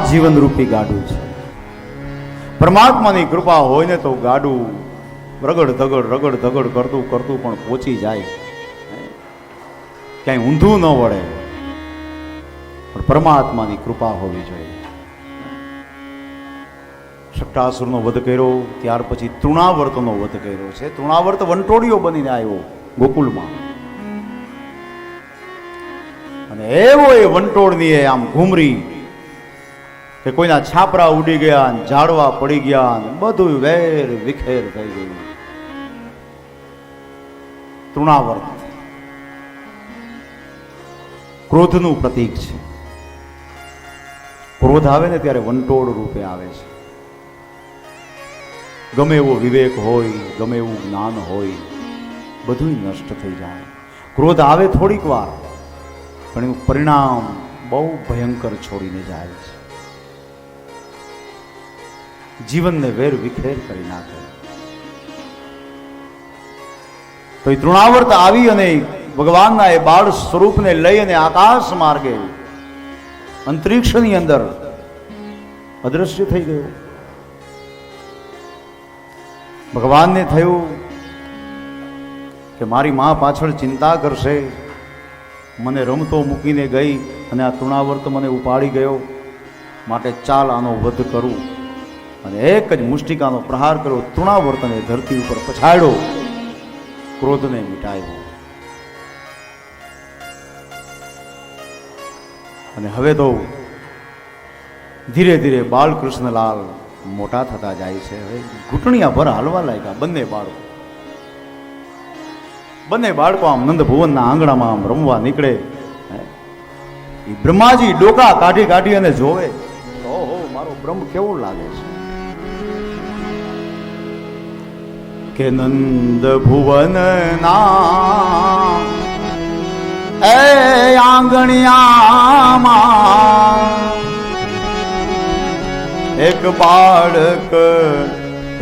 A: જીવનરૂપી ગાડું છે. પરમાત્માની કૃપા હોય ને તો ગાડું રગડ ધગડ કરતું કરતું પણ પહોંચી જાય, ક્યાંય ઊંધું ન વળે. પણ પરમાત્માની કૃપા હોવી જોઈએ. શક્ટાસુરનો વધ કર્યો, ત્યાર પછી તૃણાવર્તનો વધ કર્યો છે. તૃણાવર્ત વંટોળિયો બનીને આવ્યો ગોકુલમાં, અને એવો એ વંટોળની આમ ઘૂમરી કે કોઈના છાપરા ઉડી ગયા, ઝાડવા પડી ગયા, બધું વેર વિખેર થઈ ગયું. તૃણાવર્ત ક્રોધનું પ્રતીક છે. ક્રોધ આવે ને ત્યારે વંટોળ રૂપે આવે છે. ગમે એવો વિવેક હોય, ગમે એવું જ્ઞાન હોય, બધું નષ્ટ થઈ જાય. ક્રોધ આવે થોડીક વાર, પણ એનું પરિણામ બહુ ભયંકર છોડીને જાય છે. જીવનને વેર વિખેર કરી નાખે. તો એ તૃણાવર્ત આવી અને ભગવાનના એ બાળ સ્વરૂપને લઈ અને આકાશ માર્ગે અંતરિક્ષની અંદર અદ્રશ્ય થઈ ગયો. ભગવાનને થયું કે મારી મા પાછળ ચિંતા કરશે, મને રમતો મૂકીને ગઈ અને આ તૃણાવર્ત મને ઉપાડી ગયો, માટે ચાલ આનો વધ કરું. અને એક જ મુષ્ટિકાનો પ્રહાર કર્યો, તૃણાવર્તને ધરતી ઉપર પછાડ્યો, ક્રોધને મિટાવ્યો. અને હવે તો ધીરે ધીરે બાલકૃષ્ણલાલ મોટા થતા જાય છે. હવે ઘૂંટણિયા ભર હાલવા લાગ્યા બંને બાળકો આમ નંદ ભુવનના આંગણામાં આમ રમવા નીકળે. એ બ્રહ્માજી ડોકા કાઢી કાઢી અને જોવે, ઓહો મારો બ્રહ્મ કેવો લાગે છે. કે નંદ ભુવન ના એ આંગણિયામાં એક બાળક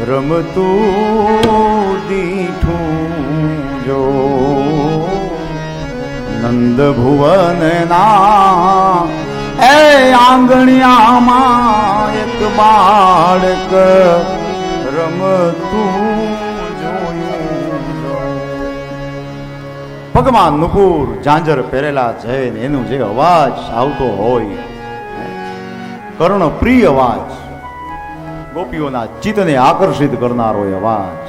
A: રમતું દીઠું જો. નંદ ભુવન ના એ આંગણિયામાં એક બાળક રમતું જોયું. પગમાં નુપુર ઝાંઝર પહેરેલા જઈને એનું જે અવાજ આવતો હોય, કર્ણ પ્રિય અવાજ, ગોપીઓના ચિત્તને આકર્ષિત કરનારો અવાજ,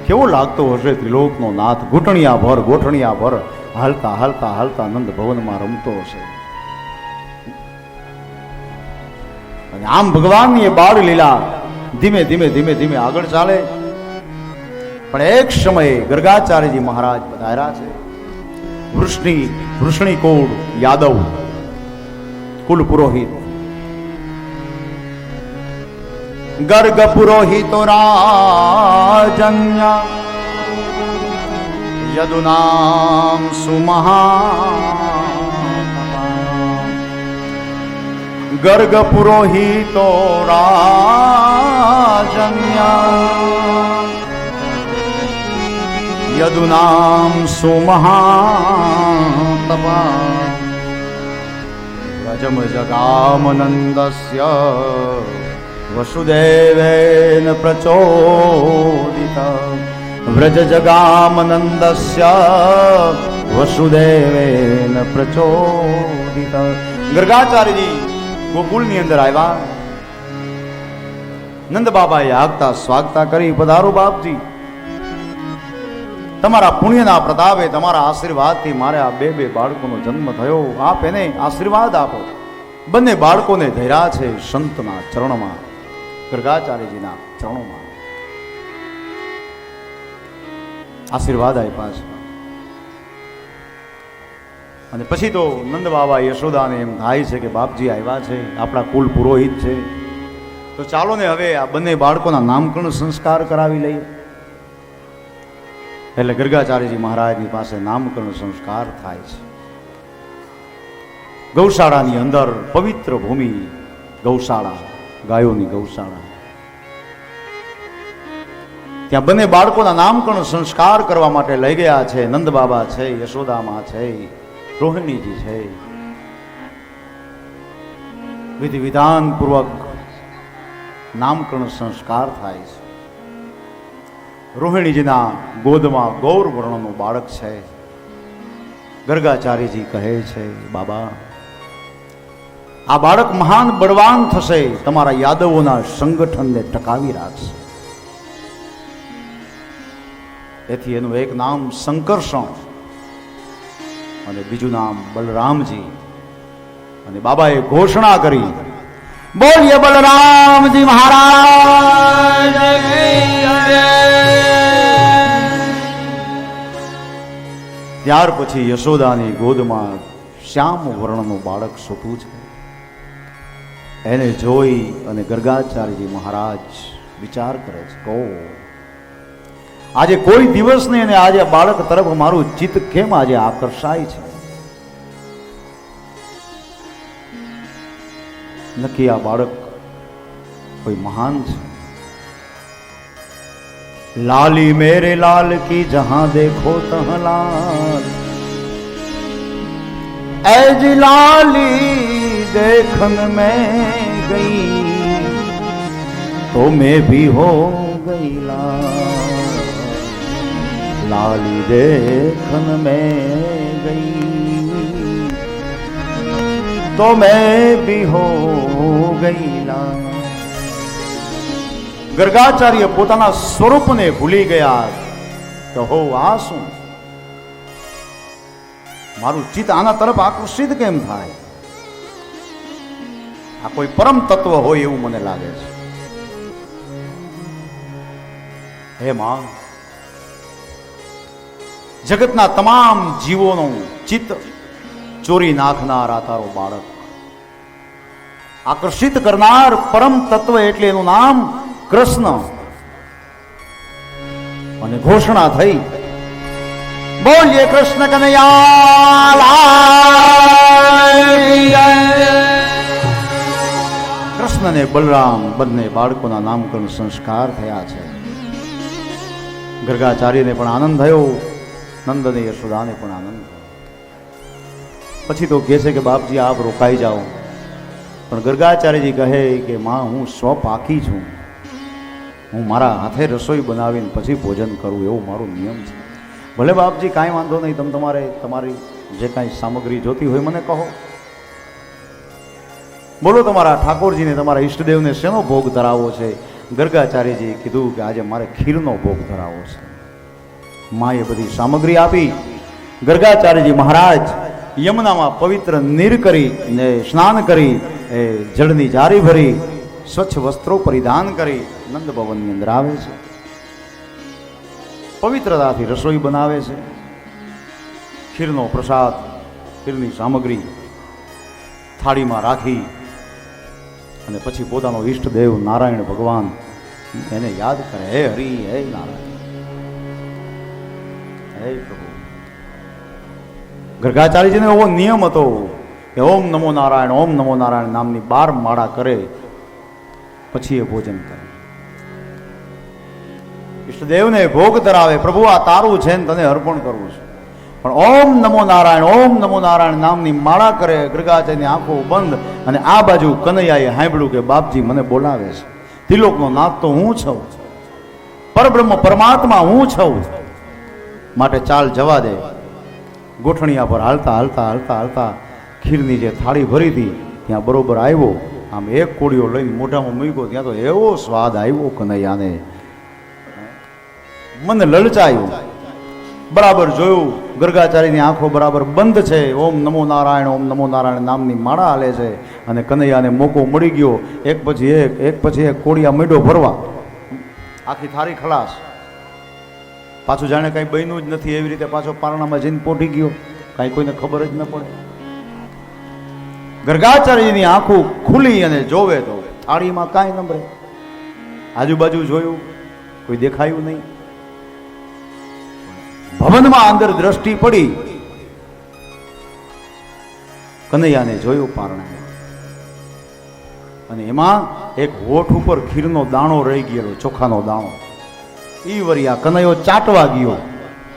A: કેવો લાગતો હશે ત્રિલોકનો નાથ. ગોઠણિયા ભર હાલતા હાલતા હાલતા નંદ ભવનમાં રમતો હશે. અને આમ ભગવાનની એ બાળ લીલા ધીમે ધીમે ધીમે ધીમે આગળ ચાલે. પણ એક સમયે ગર્ગાચાર્યજી મહારાજ પધાર્યા છે. વૃષ્ણિ કોડ યાદવ કુલ પુરોહિત, ગર્ગ પુરોહિતો રાજન્ય યદુનામ સુમહા. ગર્ગ પુરોહિતો રાજન્ય યદુનામ સુમહા. વ્રજમ જગામનંદસ્ય વસુદેવેન પ્રચોદિત. વ્રજ જગામનંદસ્ય વસુદેવેન પ્રચોદિત. ગર્ગાચાર્યજી ગોકુળની અંદર આવ્યા. નંદ બાબાએ આગતા સ્વાગતા કરી, પધારો બાપજી, તમારા પુણ્યના પ્રતાપે, તમારા આશીર્વાદથી મારે આ બે બાળકોનો જન્મ થયો. આપ એને આશીર્વાદ આપો. બંને બાળકોને ધર્યા છે સંતના ચરણમાં, ગર્ગાચાર્યજીના ચરણોમાં આશીર્વાદ આપ્યા છે. અને પછી તો નંદ બાબા યશોદાને એમ થાય છે કે બાપજી આવ્યા છે, આપણા કુલ પુરોહિત છે, તો ચાલો ને હવે આ બંને બાળકોના નામકરણ સંસ્કાર કરાવી લઈએ. એટલે ગર્ગાચાર્યજી મહારાજની પાસે નામકરણ સંસ્કાર થાય છે. ગૌશાળાની અંદર પવિત્ર ભૂમિ, ગૌશાળા, ગાયોની ગૌશાળા, ત્યાં બંને બાળકોના નામકરણ સંસ્કાર કરવા માટે લઈ ગયા છે. નંદ બાબા છે, યશોદામાં છે, રોહિણીજી છે. વિધિ વિધાનપૂર્વક નામકરણ સંસ્કાર થાય છે. રોહિણીજીના ગોદમાં ગૌર વર્ણનું બાળક છે. ગર્ગાચાર્યજી કહે છે, બાબા આ બાળક મહાન બળવાન થશે, તમારા યાદવોના સંગઠનને ટકાવી રાખશે. એથી એનું એક નામ શંકરષણ અને બીજું નામ બલરામજી. અને બાબાએ ઘોષણા કરી, બોલીએ બલરામજી મહારાજ. ત્યાર પછી યશોદાની ગોદમાં શ્યામ વર્ણનું બાળક સૂતું છે. એને જોઈ અને ગર્ગાચાર્યજી મહારાજ વિચાર કરે છે, કહો આજે કોઈ દિવસ નહીં અને આજે બાળક તરફ મારું ચિત્ત કેમ આજે આકર્ષાય છે? નક્કી આ બાળક કોઈ મહાન છે. लाली मेरे लाल की जहां देखो तहां लाल, ऐज लाली देखन में गई तो मैं भी हो गई लाल, लाली देखन में गई तो मैं भी हो गई लाल. ગર્ગાચાર્ય પોતાના સ્વરૂપને ભૂલી ગયા કે હો આ શું, મારું ચિત્ત આના તરફ આકર્ષિત કેમ થાય? આ કોઈ પરમ તત્વ હોય એવું મને લાગે છે. હે માં, જગતના તમામ જીવોનું ચિત્ત ચોરી નાખનાર આ તારો બાળક, આકર્ષિત કરનાર પરમ તત્વ એટલે એનું નામ કૃષ્ણ. અને ઘોષણા થઈ, બોલીએ કૃષ્ણ કનૈયા લાલ. કૃષ્ણ ને બલરામ બંને બાળકોના નામકરણ સંસ્કાર થયા છે. ગર્ગાચાર્યને પણ આનંદ થયો, નંદ અને યશોદાને પણ આનંદ થયો. પછી તો કહે છે કે બાપજી આપ રોકાઈ જાઓ, પણ ગર્ગાચાર્યજી કહે કે માં હું સ્વપાકી છું, હું મારા હાથે રસોઈ બનાવીને પછી ભોજન કરું એવું મારો નિયમ છે. ભલે બાપજી કાંઈ વાંધો નહીં, તમે તમારી જે કાંઈ સામગ્રી જોતી હોય મને કહો. બોલો તમારા ઠાકોરજીને તમારા ઈષ્ટદેવને શેનો ભોગ ધરાવવો છે? ગર્ગાચાર્યજીએ કીધું કે આજે મારે ખીરનો ભોગ ધરાવવો છે. માએ બધી સામગ્રી આપી. ગર્ગાચાર્યજી મહારાજ યમુનામાં પવિત્ર નીર કરી ને સ્નાન કરી, એ જળની જારી ભરી, સ્વચ્છ વસ્ત્રો પરિધાન કરી નંદ ભવનની અંદર આવે છે. પવિત્રતાથી રસોઈ બનાવે છે. ખીરનો પ્રસાદ, ખીરની સામગ્રી થાળીમાં રાખી અને પછી પોતાનો ઈષ્ટદેવ નારાયણ ભગવાન એને યાદ કરે, હે હરિ, હે નારાયણ, હે પ્રભુ. ગર્ગાચાર્યજીનો એવો નિયમ હતો કે ઓમ નમો નારાયણ, ઓમ નમો નારાયણ નામની 12 માળા કરે પછી એ ભોજન કરે. ઈષ્ટદેવને ભોગ ધરાવે, પ્રભુ આ તારું છે ને તને અર્પણ કરવું છે, પણ ઓમ નમો નારાયણ, ઓમ નમો નારાયણ નામની માળા કરે. ગર્ગાચાર્યની આંખો બંધ અને આ બાજુ કનૈયાએ સાંભળ્યું કે બાપજી મને બોલાવે છે. ત્રિલોકનો નાથ તો હું છું, પરબ્રહ્મ પરમાત્મા હું છું, માટે ચાલ જવા દે. ગોઠણિયા પર હાલતા હાલતા હાલતા હાલતા ખીરની જે થાળી ભરી હતી ત્યાં બરોબર આવ્યો. આમ એક કોળીઓ લઈને મોઢામાં મૂક્યો, ત્યાં તો એવો સ્વાદ આવ્યો કનૈયાને, મને લલચાયું. બરાબર જોયું, ગર્ગાચાર્યની આંખો બરાબર બંધ છે. ઓમ નમો નારાયણ, ઓમ નમો નારાયણ નામની માળા હાલે છે અને કનૈયાને મોકો મળી ગયો. એક પછી એક કોળિયા મીંડો ભરવા, આખી થાળી ખલાસ. પાછું જાણે કાંઈ બન્યું જ નથી એવી રીતે પાછો પારણામાં જઈને પોટી ગયો, કાંઈ કોઈને ખબર જ ન પડે. ગર્ગાચાર્યની આંખો ખુલી અને જોવે તો થાળીમાં કાંઈ નંબરે. આજુબાજુ જોયું, કોઈ દેખાયું નહીં. ભવનમાં અંદર દ્રષ્ટિ પડી, કનૈયાને જોયું પારણામાં, અને એમાં એક હોઠ ઉપર ખીરનો દાણો રહી ગયેલો, ચોખાનો દાણો. ઈ વરિયા કનૈયો ચાટવા ગયો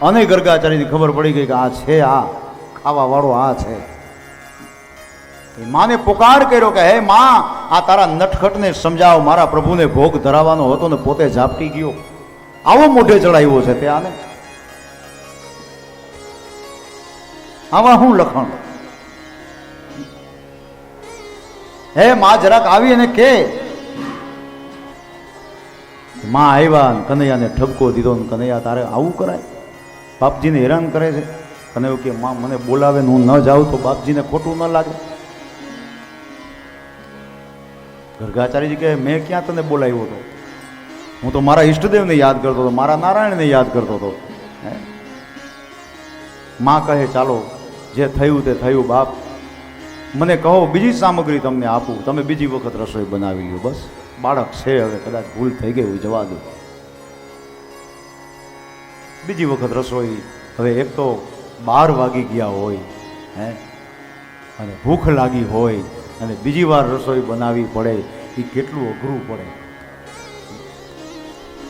A: અને ગર્ગાચાર્યની ખબર પડી ગઈ કે આ છે, આ ખાવા વાળો આ છે. એ માને પુકાર કર્યો કે હે માં, આ તારા નટખટને સમજાવ, મારા પ્રભુને ભોગ ધરાવવાનો હતો ને પોતે ઝાપટી ગયો. આવો મોઢે ચડાવ્યો છે તે આને. આવા શું લખણ? હે માં, જરાક આવી અને કે. માં આવ્યા ને કનૈયાને ઠપકો દીધો ને કનૈયા તારે આવું કરાય? બાપજીને હેરાન કરે છે. કનૈયો કે માં મને બોલાવે ને હું ન જાઉં તો બાપજીને ખોટું ન લાગે. ગર્ગાચાર્યજી કહે મેં ક્યાં તને બોલાવ્યો હતો? હું તો મારા ઈષ્ટદેવને યાદ કરતો હતો, મારા નારાયણને યાદ કરતો હતો. માં કહે ચાલો જે થયું તે થયું બાપ, મને કહો બીજી સામગ્રી તમને આપું, તમે બીજી વખત રસોઈ બનાવી લ્યો. બસ બાળક છે, હવે કદાચ ભૂલ થઈ ગઈ હોય જવા દો. બીજી વખત રસોઈ. હવે એક તો 12 વાગી ગયા હોય અને ભૂખ લાગી હોય અને બીજી વાર રસોઈ બનાવવી પડે, એ કેટલું અઘરું પડે.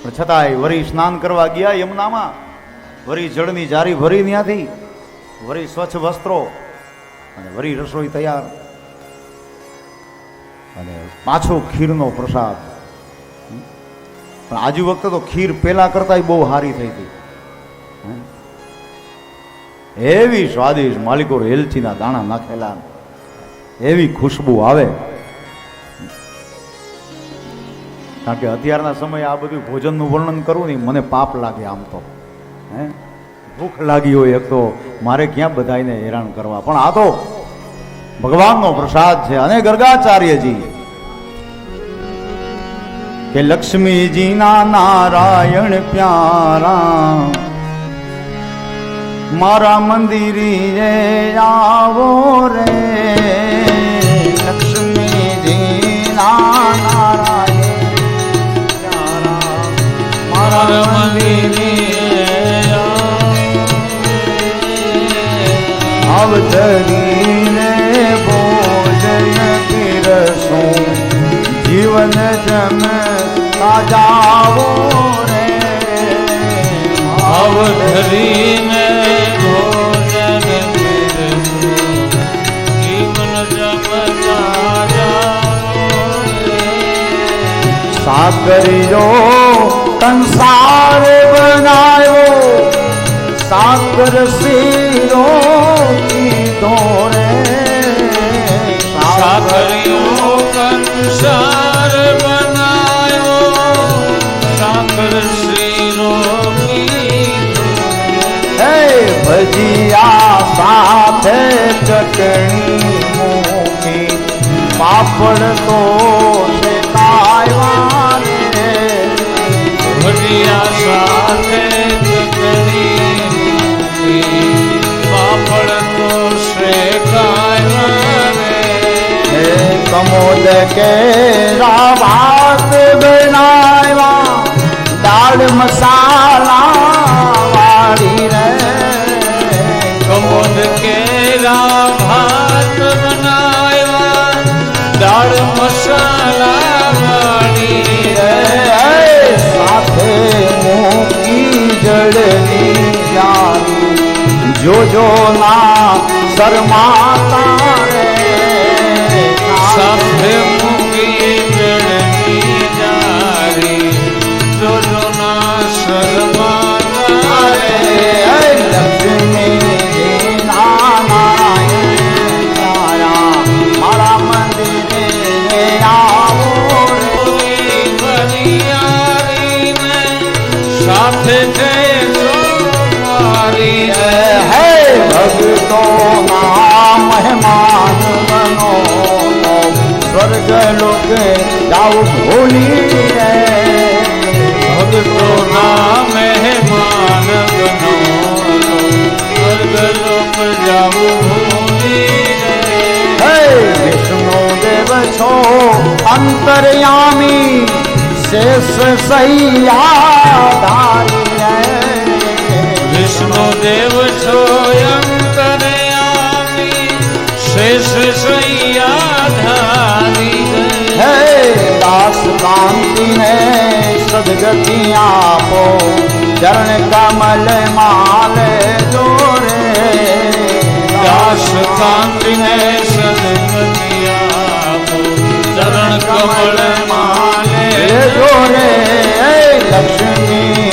A: પણ છતાંય વળી સ્નાન કરવા ગયા યમુનામાં, વળી જળની જારી ભરી ત્યાંથી, વળી સ્વચ્છ વસ્ત્રો અને વળી રસોઈ તૈયાર, અને પાછો ખીરનો પ્રસાદ. પણ આજુ વખતે તો ખીર પેલા કરતા બહુ સારી થઈ હતી. એવી સ્વાદિષ્ટ, માલિકો એલચીના દાણા નાખેલા, એવી ખુશ્બુ આવે. કારણ કે અત્યારના સમયે આ બધું ભોજનનું વર્ણન કરવું ને મને પાપ લાગે. આમ તો ભૂખ લાગી હોય એક તો મારે ક્યાં બધાને હેરાન કરવા, પણ આ તો ભગવાનનો પ્રસાદ છે. અને ગર્ગાચાર્યજી કે લક્ષ્મીજીના નારાયણ પ્યારા, મારા મંદિરે આવો રે. લક્ષ્મીજીના નારાયણ પ્યારા, મારા મંદિરે અવતરીને ભોજન પીરસું, જીવન જમતા જાવો રે.
B: અવતરીને ભોજન પીરસું, જીવન જમતા જાવો રે.
A: સાકરીજો કંસાર બનાવ્યો, સાકર શીરો કીધો રે.
B: સાકરીઓ કંસાર બનાવ્યો, સાકર શીરો કીધો.
A: હે ભજીયા સાથે ચટણી મૂકી, પાપડ તો શેકાવ્યા રે.
B: ભજીયા સાથે
A: કમોદ કેરા ભાત બનાવ્યા, દાળ મસાલા વાળી રે.
B: કમોદ કેરા ભાત બનાવ્યા, દાળ મસાલા વાળી રે.
A: સાથે મૂકી જળની જારી, જોજો ના શરમાતા રે.
B: સાથે મૂકી જળની જારી, જોજો ના શરમાતા રે.
A: લક્ષ્મી નારાયણ તારા, મારા મંદિરે આવો
B: બનિયારીને સાથે જઈશો મારી.
A: હે ભક્તો ના મહેમાન બનો, સ્વર્ગ લોક જાઓ ભૂલી રે.
B: ભક્તો ના મહેમાન બનો, સ્વર્ગ લોક જાવું ભૂલી રે.
A: હે વિષ્ણુ દેવ છો અંતર્યામી, શેષ સૈયાધારી રે.
B: વિષ્ણુ દેવ છો અંતર્યામી, શેષ સૈયાધારી રે.
A: હે દાસ કાંતિ ને સદગતિ આપો, ચરણ કમલ માલે જોરે.
B: દાસ કાંતિને સદગતિ આપો ચરણ કમળ માલે
A: જો રે લક્ષ્મી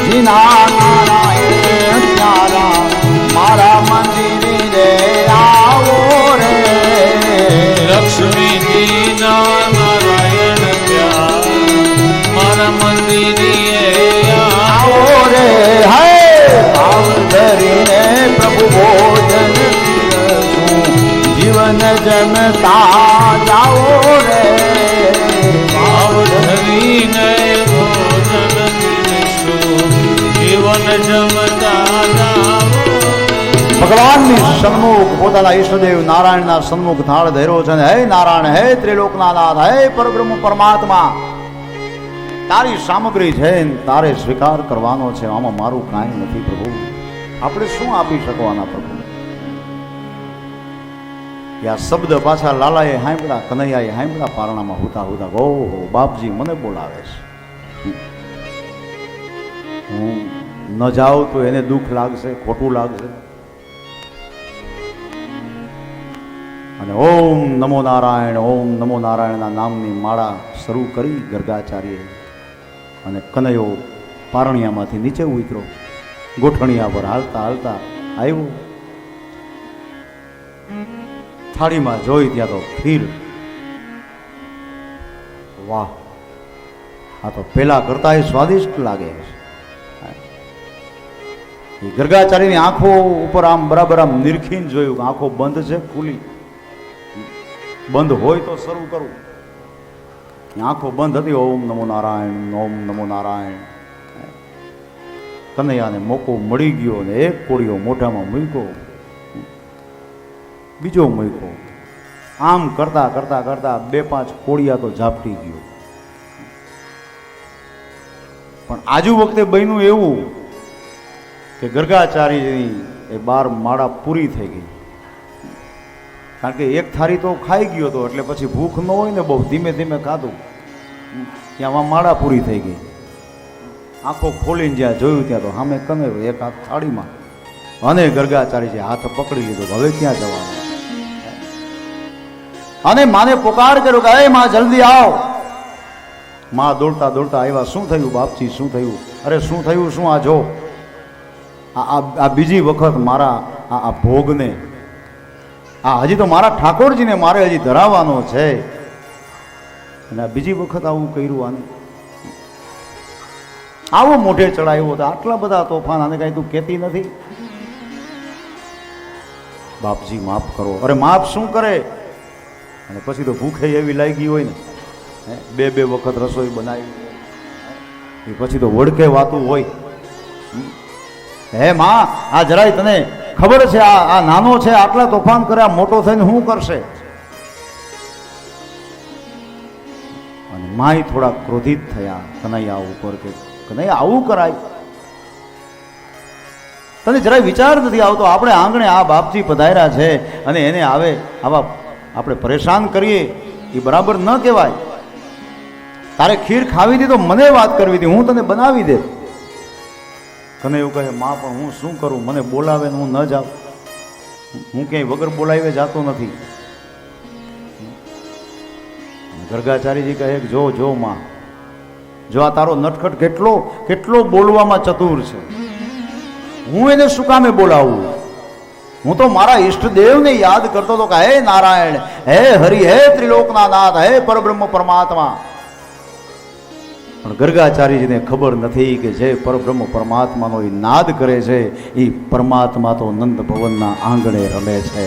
A: જીના નારાયણ પ્યારા મારા મંદિરે આવો રે
B: લક્ષ્મીજીના નારાયણ પ્યારા મારા મંદિરે
A: આવો રે હે ભાવ ધરીને પ્રભુ ભોજન પીરસું, જીવન જમતા જાઓ રે
B: ભાવ ધરીને ભોજન પીરસું, જીવન જમતા જાઓ.
A: ભગવાનની સન્મુખ પોતાના ઈષ્ટદેવ નારાયણના સન્મુખ થાળ ધર્યો છે ને હે નારાયણ હે ત્રિલોકના નાથ હે પરબ્રહ્મ પરમાત્મા તારી સામગ્રી છે ને તારે સ્વીકાર કરવાનો છે, આમાં મારું કાંઈ નથી પ્રભુ. આપણે શું આપી શકવાના પ્રભુ? આ શબ્દ પાછા લાલાએ હાંભળ્યા, કનૈયાએ હાંભળ્યા પારણામાં હુતા હુતા. ઓહો બાપજી મને બોલાવે છે, હું ન જાઉં તો એને દુઃખ લાગશે, ખોટું લાગશે. અને ઓમ નમો નારાયણના નામની માળા શરૂ કરી ગર્ગાચાર્યે. અને કનૈયો પારણિયામાંથી નીચે ઉતરો, ગોઠણિયા પર હાલતા હાલતા આવ્યો. થાળીમાં જોઈ ત્યાં તો ખીર. વાહ, આ તો પેલા કરતા એ સ્વાદિષ્ટ લાગે છે. એ ગર્ગાચાર્યની આંખો ઉપર આમ બરાબર આમ નિરખીને જોયું, આંખો બંધ છે ખુલી, બંધ હોય તો શરૂ કરવું. આંખો બંધ હતી. ઓમ નમો નારાયણ, ઓમ નમો નારાયણ. કનૈયાને મોકો મળી ગયો ને એક કોળિયો મોઢામાં મૂક્યો, બીજો મૂક્યો. આમ કરતા કરતા કરતા 2-5 કોળિયા તો ઝાપટી ગયો. પણ આજુ વખતે બન્યું એવું કે ગર્ગાચાર્યની એ 12 માળા પૂરી થઈ ગઈ. કારણ કે એક થાળી તો ખાઈ ગયો હતો, એટલે પછી ભૂખ ન હોય ને, બહુ ધીમે ધીમે ખાધું. ત્યાં માળા પૂરી થઈ ગઈ. આંખો ખોલીને જ્યાં જોયું ત્યાં તો સામે કનૈયો એક હાથ થાળીમાં, અને ગર્ગાચાર્યજી હાથ પકડી લીધો. હવે ક્યાં જવાનું? અને માને પોકાર કર્યો કે એ માં જલ્દી આવ. માં દોડતા દોડતા આવ્યા. શું થયું બાપજી, શું થયું? અરે શું થયું શું? આ જો આ બીજી વખત મારા આ ભોગને, આ હજી તો મારા ઠાકોરજીને મારે હજી ધરાવવાનો છે, અને આ બીજી વખત આવું કર્યું. આને આવો મોઢે ચડાવ્યો હતો, આટલા બધા તોફાન, આને કઈ તું કહેતી નથી? બાપજી માફ કરો. અરે માફ શું કરે? અને પછી તો ભૂખે એવી લાગી હોય ને, 2 વખત રસોઈ બનાવી, એ પછી તો વડકે વાતું હોય. હે માં, આ જરાય તને ખબર છે આ નાનો છે, આટલા તોફાન કરે, આ મોટો થઈને શું કરશે? અને માય થોડા ક્રોધિત થયા કનૈયા ઉપર કે કનૈયા આવું કરાય? તને જરાય વિચાર નથી આવતો? આપણે આંગણે આ બાપજી પધાર્યા છે અને એને આવે આવા આપણે પરેશાન કરીએ, એ બરાબર ન કહેવાય. તારે ખીર ખાવી હતી તો મને વાત કરવી હતી, હું તને બનાવી દે. કનૈયો કહે માં પણ હું શું કરું, મને બોલાવે ને હું ન જાઉં? હું ક્યાંય વગર બોલાવે જાતો નથી. ગર્ગાચાર્યજી કહે જો જો માં, જો આ તારો નટખટ કેટલો કેટલો બોલવામાં ચતુર છે, હું એને શું કામે બોલાવું? હું તો મારા ઈષ્ટદેવને યાદ કરતો હતો કે હે નારાયણ, હે હરિ, હે ત્રિલોકના નાથ, હે પરબ્રહ્મ પરમાત્મા. પણ ગર્ગાચાર્યજીને ખબર નથી કે જે પરબ્રહ્મ પરમાત્માનો એ નાદ કરે છે એ પરમાત્મા તો નંદ ભવનના આંગણે રમે છે.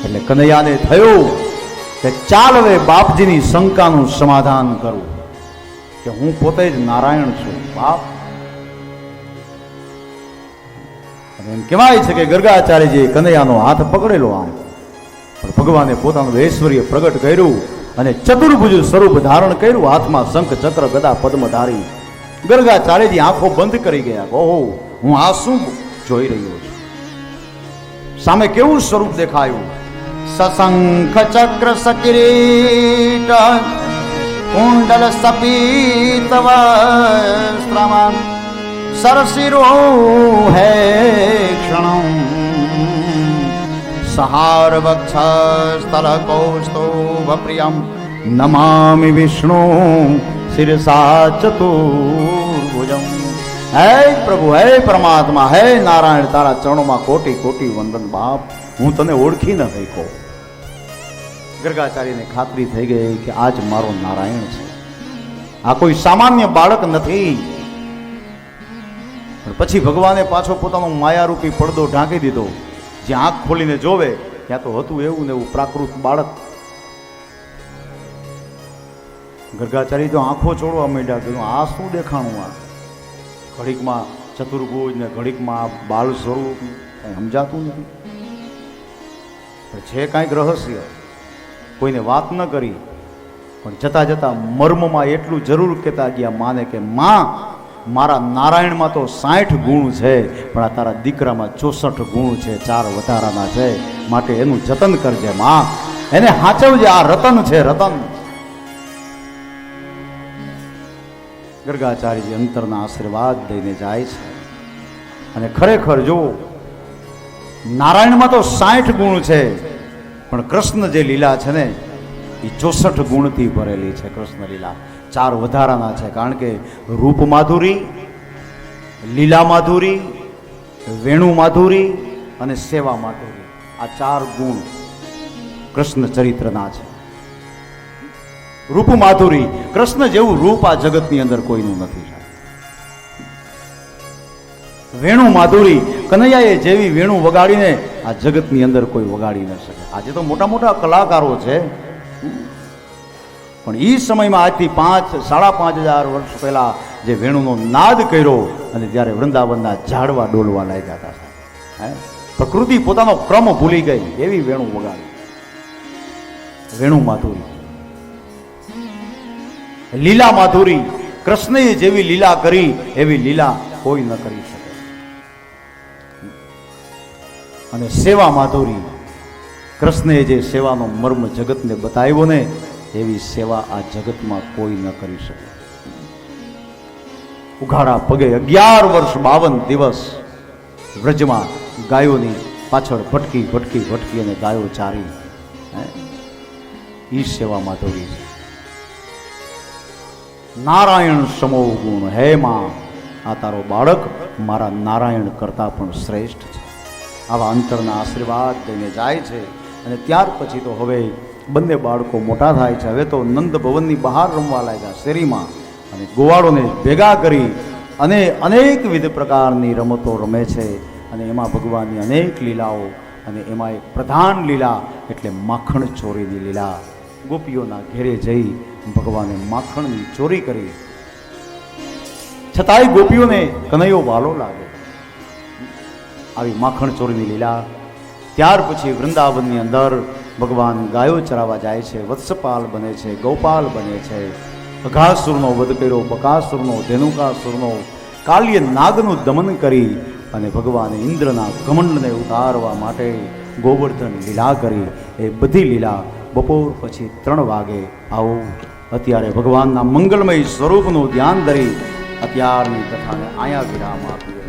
A: એટલે કનૈયાને થયું કે ચાલ હવે બાપજીની શંકાનું સમાધાન કરું કે હું પોતે જ નારાયણ છું બાપ. એમ કહેવાય છે કે ગર્ગાચાર્યજીએ કનૈયાનો હાથ પકડેલો આમ, પણ ભગવાને પોતાનું ઐશ્વર્ય પ્રગટ કર્યું અને ચતુર્ભુજ સ્વરૂપ ધારણ કર્યું. હાથમાં શંખ ચક્ર ગદા પદ્મધારી. ગર્ગાચાર્યજી આંખો બંધ કરી ગયા. ઓહો, હું આ શું જોઈ રહ્યો છું? સામે કેવું સ્વરૂપ દેખાયું? સશંખ ચક્ર સકિરીટ કુંડલ સપીત વસ્ત્રમ સરસિરો હે ક્ષણમ સહાર વક્ષસ્થલ કૌસ્તુભ પ્રિયમ નમામિ વિષ્ણુ શિરસા ચતુર્ભુજમ. હે પ્રભુ, હે પરમાત્મા, હે નારાયણ, તારા ચરણોમાં કોટી કોટી વંદન બાપ. હું તને ઓળખી ન શક્યો. ગર્ગાચાર્યને ખાતરી થઈ ગઈ કે આજ મારો નારાયણ છે, આ કોઈ સામાન્ય બાળક નથી. પછી ભગવાને પાછો પોતાનો માયારૂપી પડદો ઢાંકી દીધો. જ્યાં આંખ ખોલીને જોવે ત્યાં તો હતું એવું ને એવું પ્રાકૃત બાળક. ગર્ગાચાર્ય તો આંખો છોડવા માંડ્યા. કીધું આ શું દેખાણું? આ ઘડીકમાં ચતુર્ભુજ ને ઘડીકમાં બાળ સ્વરૂપ, કંઈ સમજાતું નથી. પણ છે કાંઈક રહસ્ય, કોઈને વાત ન કરી. પણ જતા જતા મર્મમાં એટલું જરૂર કહેતા ગયા માને કે માં, મારા નારાયણમાં તો 60 ગુણ છે, પણ આ તારા દીકરામાં 64 ગુણ છે, 4 વધારાના છે, માટે એનું જતન કરજે માં, એને હાચવજે. આ રતન છે, રતન. ગર્ગાચાર્યજી અંતરના આશીર્વાદ દઈને જાય છે. અને ખરેખર જો નારાયણમાં તો 60 ગુણ છે, પણ કૃષ્ણ જે લીલા છે ને એ 64 ગુણથી ભરેલી છે. કૃષ્ણ લીલા 4 વધારાના છે, કારણ કે રૂપ માધુરી, લીલા માધુરી, વેણુ માધુરી અને સેવા માધુરી, આ 4 ગુણ કૃષ્ણ ચરિત્રના છે. રૂપ માધુરી, કૃષ્ણ જેવું રૂપ આ જગતની અંદર કોઈનું નથી. વેણુ માધુરી, કનૈયાએ જેવી વેણુ વગાડીને આ જગતની અંદર કોઈ વગાડી ન શકે. આજે તો મોટા મોટા કલાકારો છે, પણ એ સમયમાં આજથી 5,5,5,000 વર્ષ પહેલા જે વેણુનો નાદ કર્યો અને ત્યારે વૃંદાવનના ઝાડવા ડોલવા લાગ્યા હતા. પ્રકૃતિ પોતાનો ક્રમ ભૂલી ગઈ એવી વેણુ વગાડી. વેણુ માધુરી, લીલા માધુરી, કૃષ્ણએ જેવી લીલા કરી એવી લીલા કોઈ ન કરી શકે. અને સેવા માધુરી, કૃષ્ણએ જે સેવાનો મર્મ જગતને બતાવ્યો ને એવી સેવા આ જગતમાં કોઈ ન કરી શકે. ઉઘાડા પગે 11 વર્ષ 52 દિવસ વ્રજમાં ગાયોની પાછળ ભટકી ભટકી ભટકી અને ગાયો ચારી. ઈ સેવા માધુરી છે. નારાયણ સમો ગુણ, હે માં, આ તારો બાળક મારા નારાયણ કરતા પણ શ્રેષ્ઠ છે. આવા અંતરના આશીર્વાદ દઈને જાય છે. અને ત્યાર પછી તો હવે બંને બાળકો મોટા થાય છે. હવે તો નંદ ભવનની બહાર રમવા લાગ્યા શેરીમાં, અને ગોવાળોને ભેગા કરી અને અનેકવિધ પ્રકારની રમતો રમે છે. અને એમાં ભગવાનની અનેક લીલાઓ, અને એમાં એક પ્રધાન લીલા એટલે માખણ ચોરીની લીલા. ગોપીઓના ઘેરે જઈ ભગવાને માખણની ચોરી કરી, છતાંય ગોપીઓને કનૈયો વાલો લાગે. આવી માખણ ચોરીની લીલા. ત્યાર પછી વૃંદાવનની અંદર ભગવાન ગાયો ચરાવવા જાય છે, વત્સપાલ બને છે, ગોપાલ બને છે. અઘાસુરનો વધ કર્યો, બકાસુરનો, ધેનુકાસુરનો, કાલ્ય નાગનું દમન કરી અને ભગવાને ઇન્દ્રના ઘમંડને ઉતારવા માટે ગોવર્ધન લીલા કરી. એ બધી લીલા બપોર પછી 3 વાગે આવો. અત્યારે ભગવાનના મંગલમય સ્વરૂપનું ધ્યાન ધરી અત્યારની કથાને અહીંયા વિરામ આપીએ.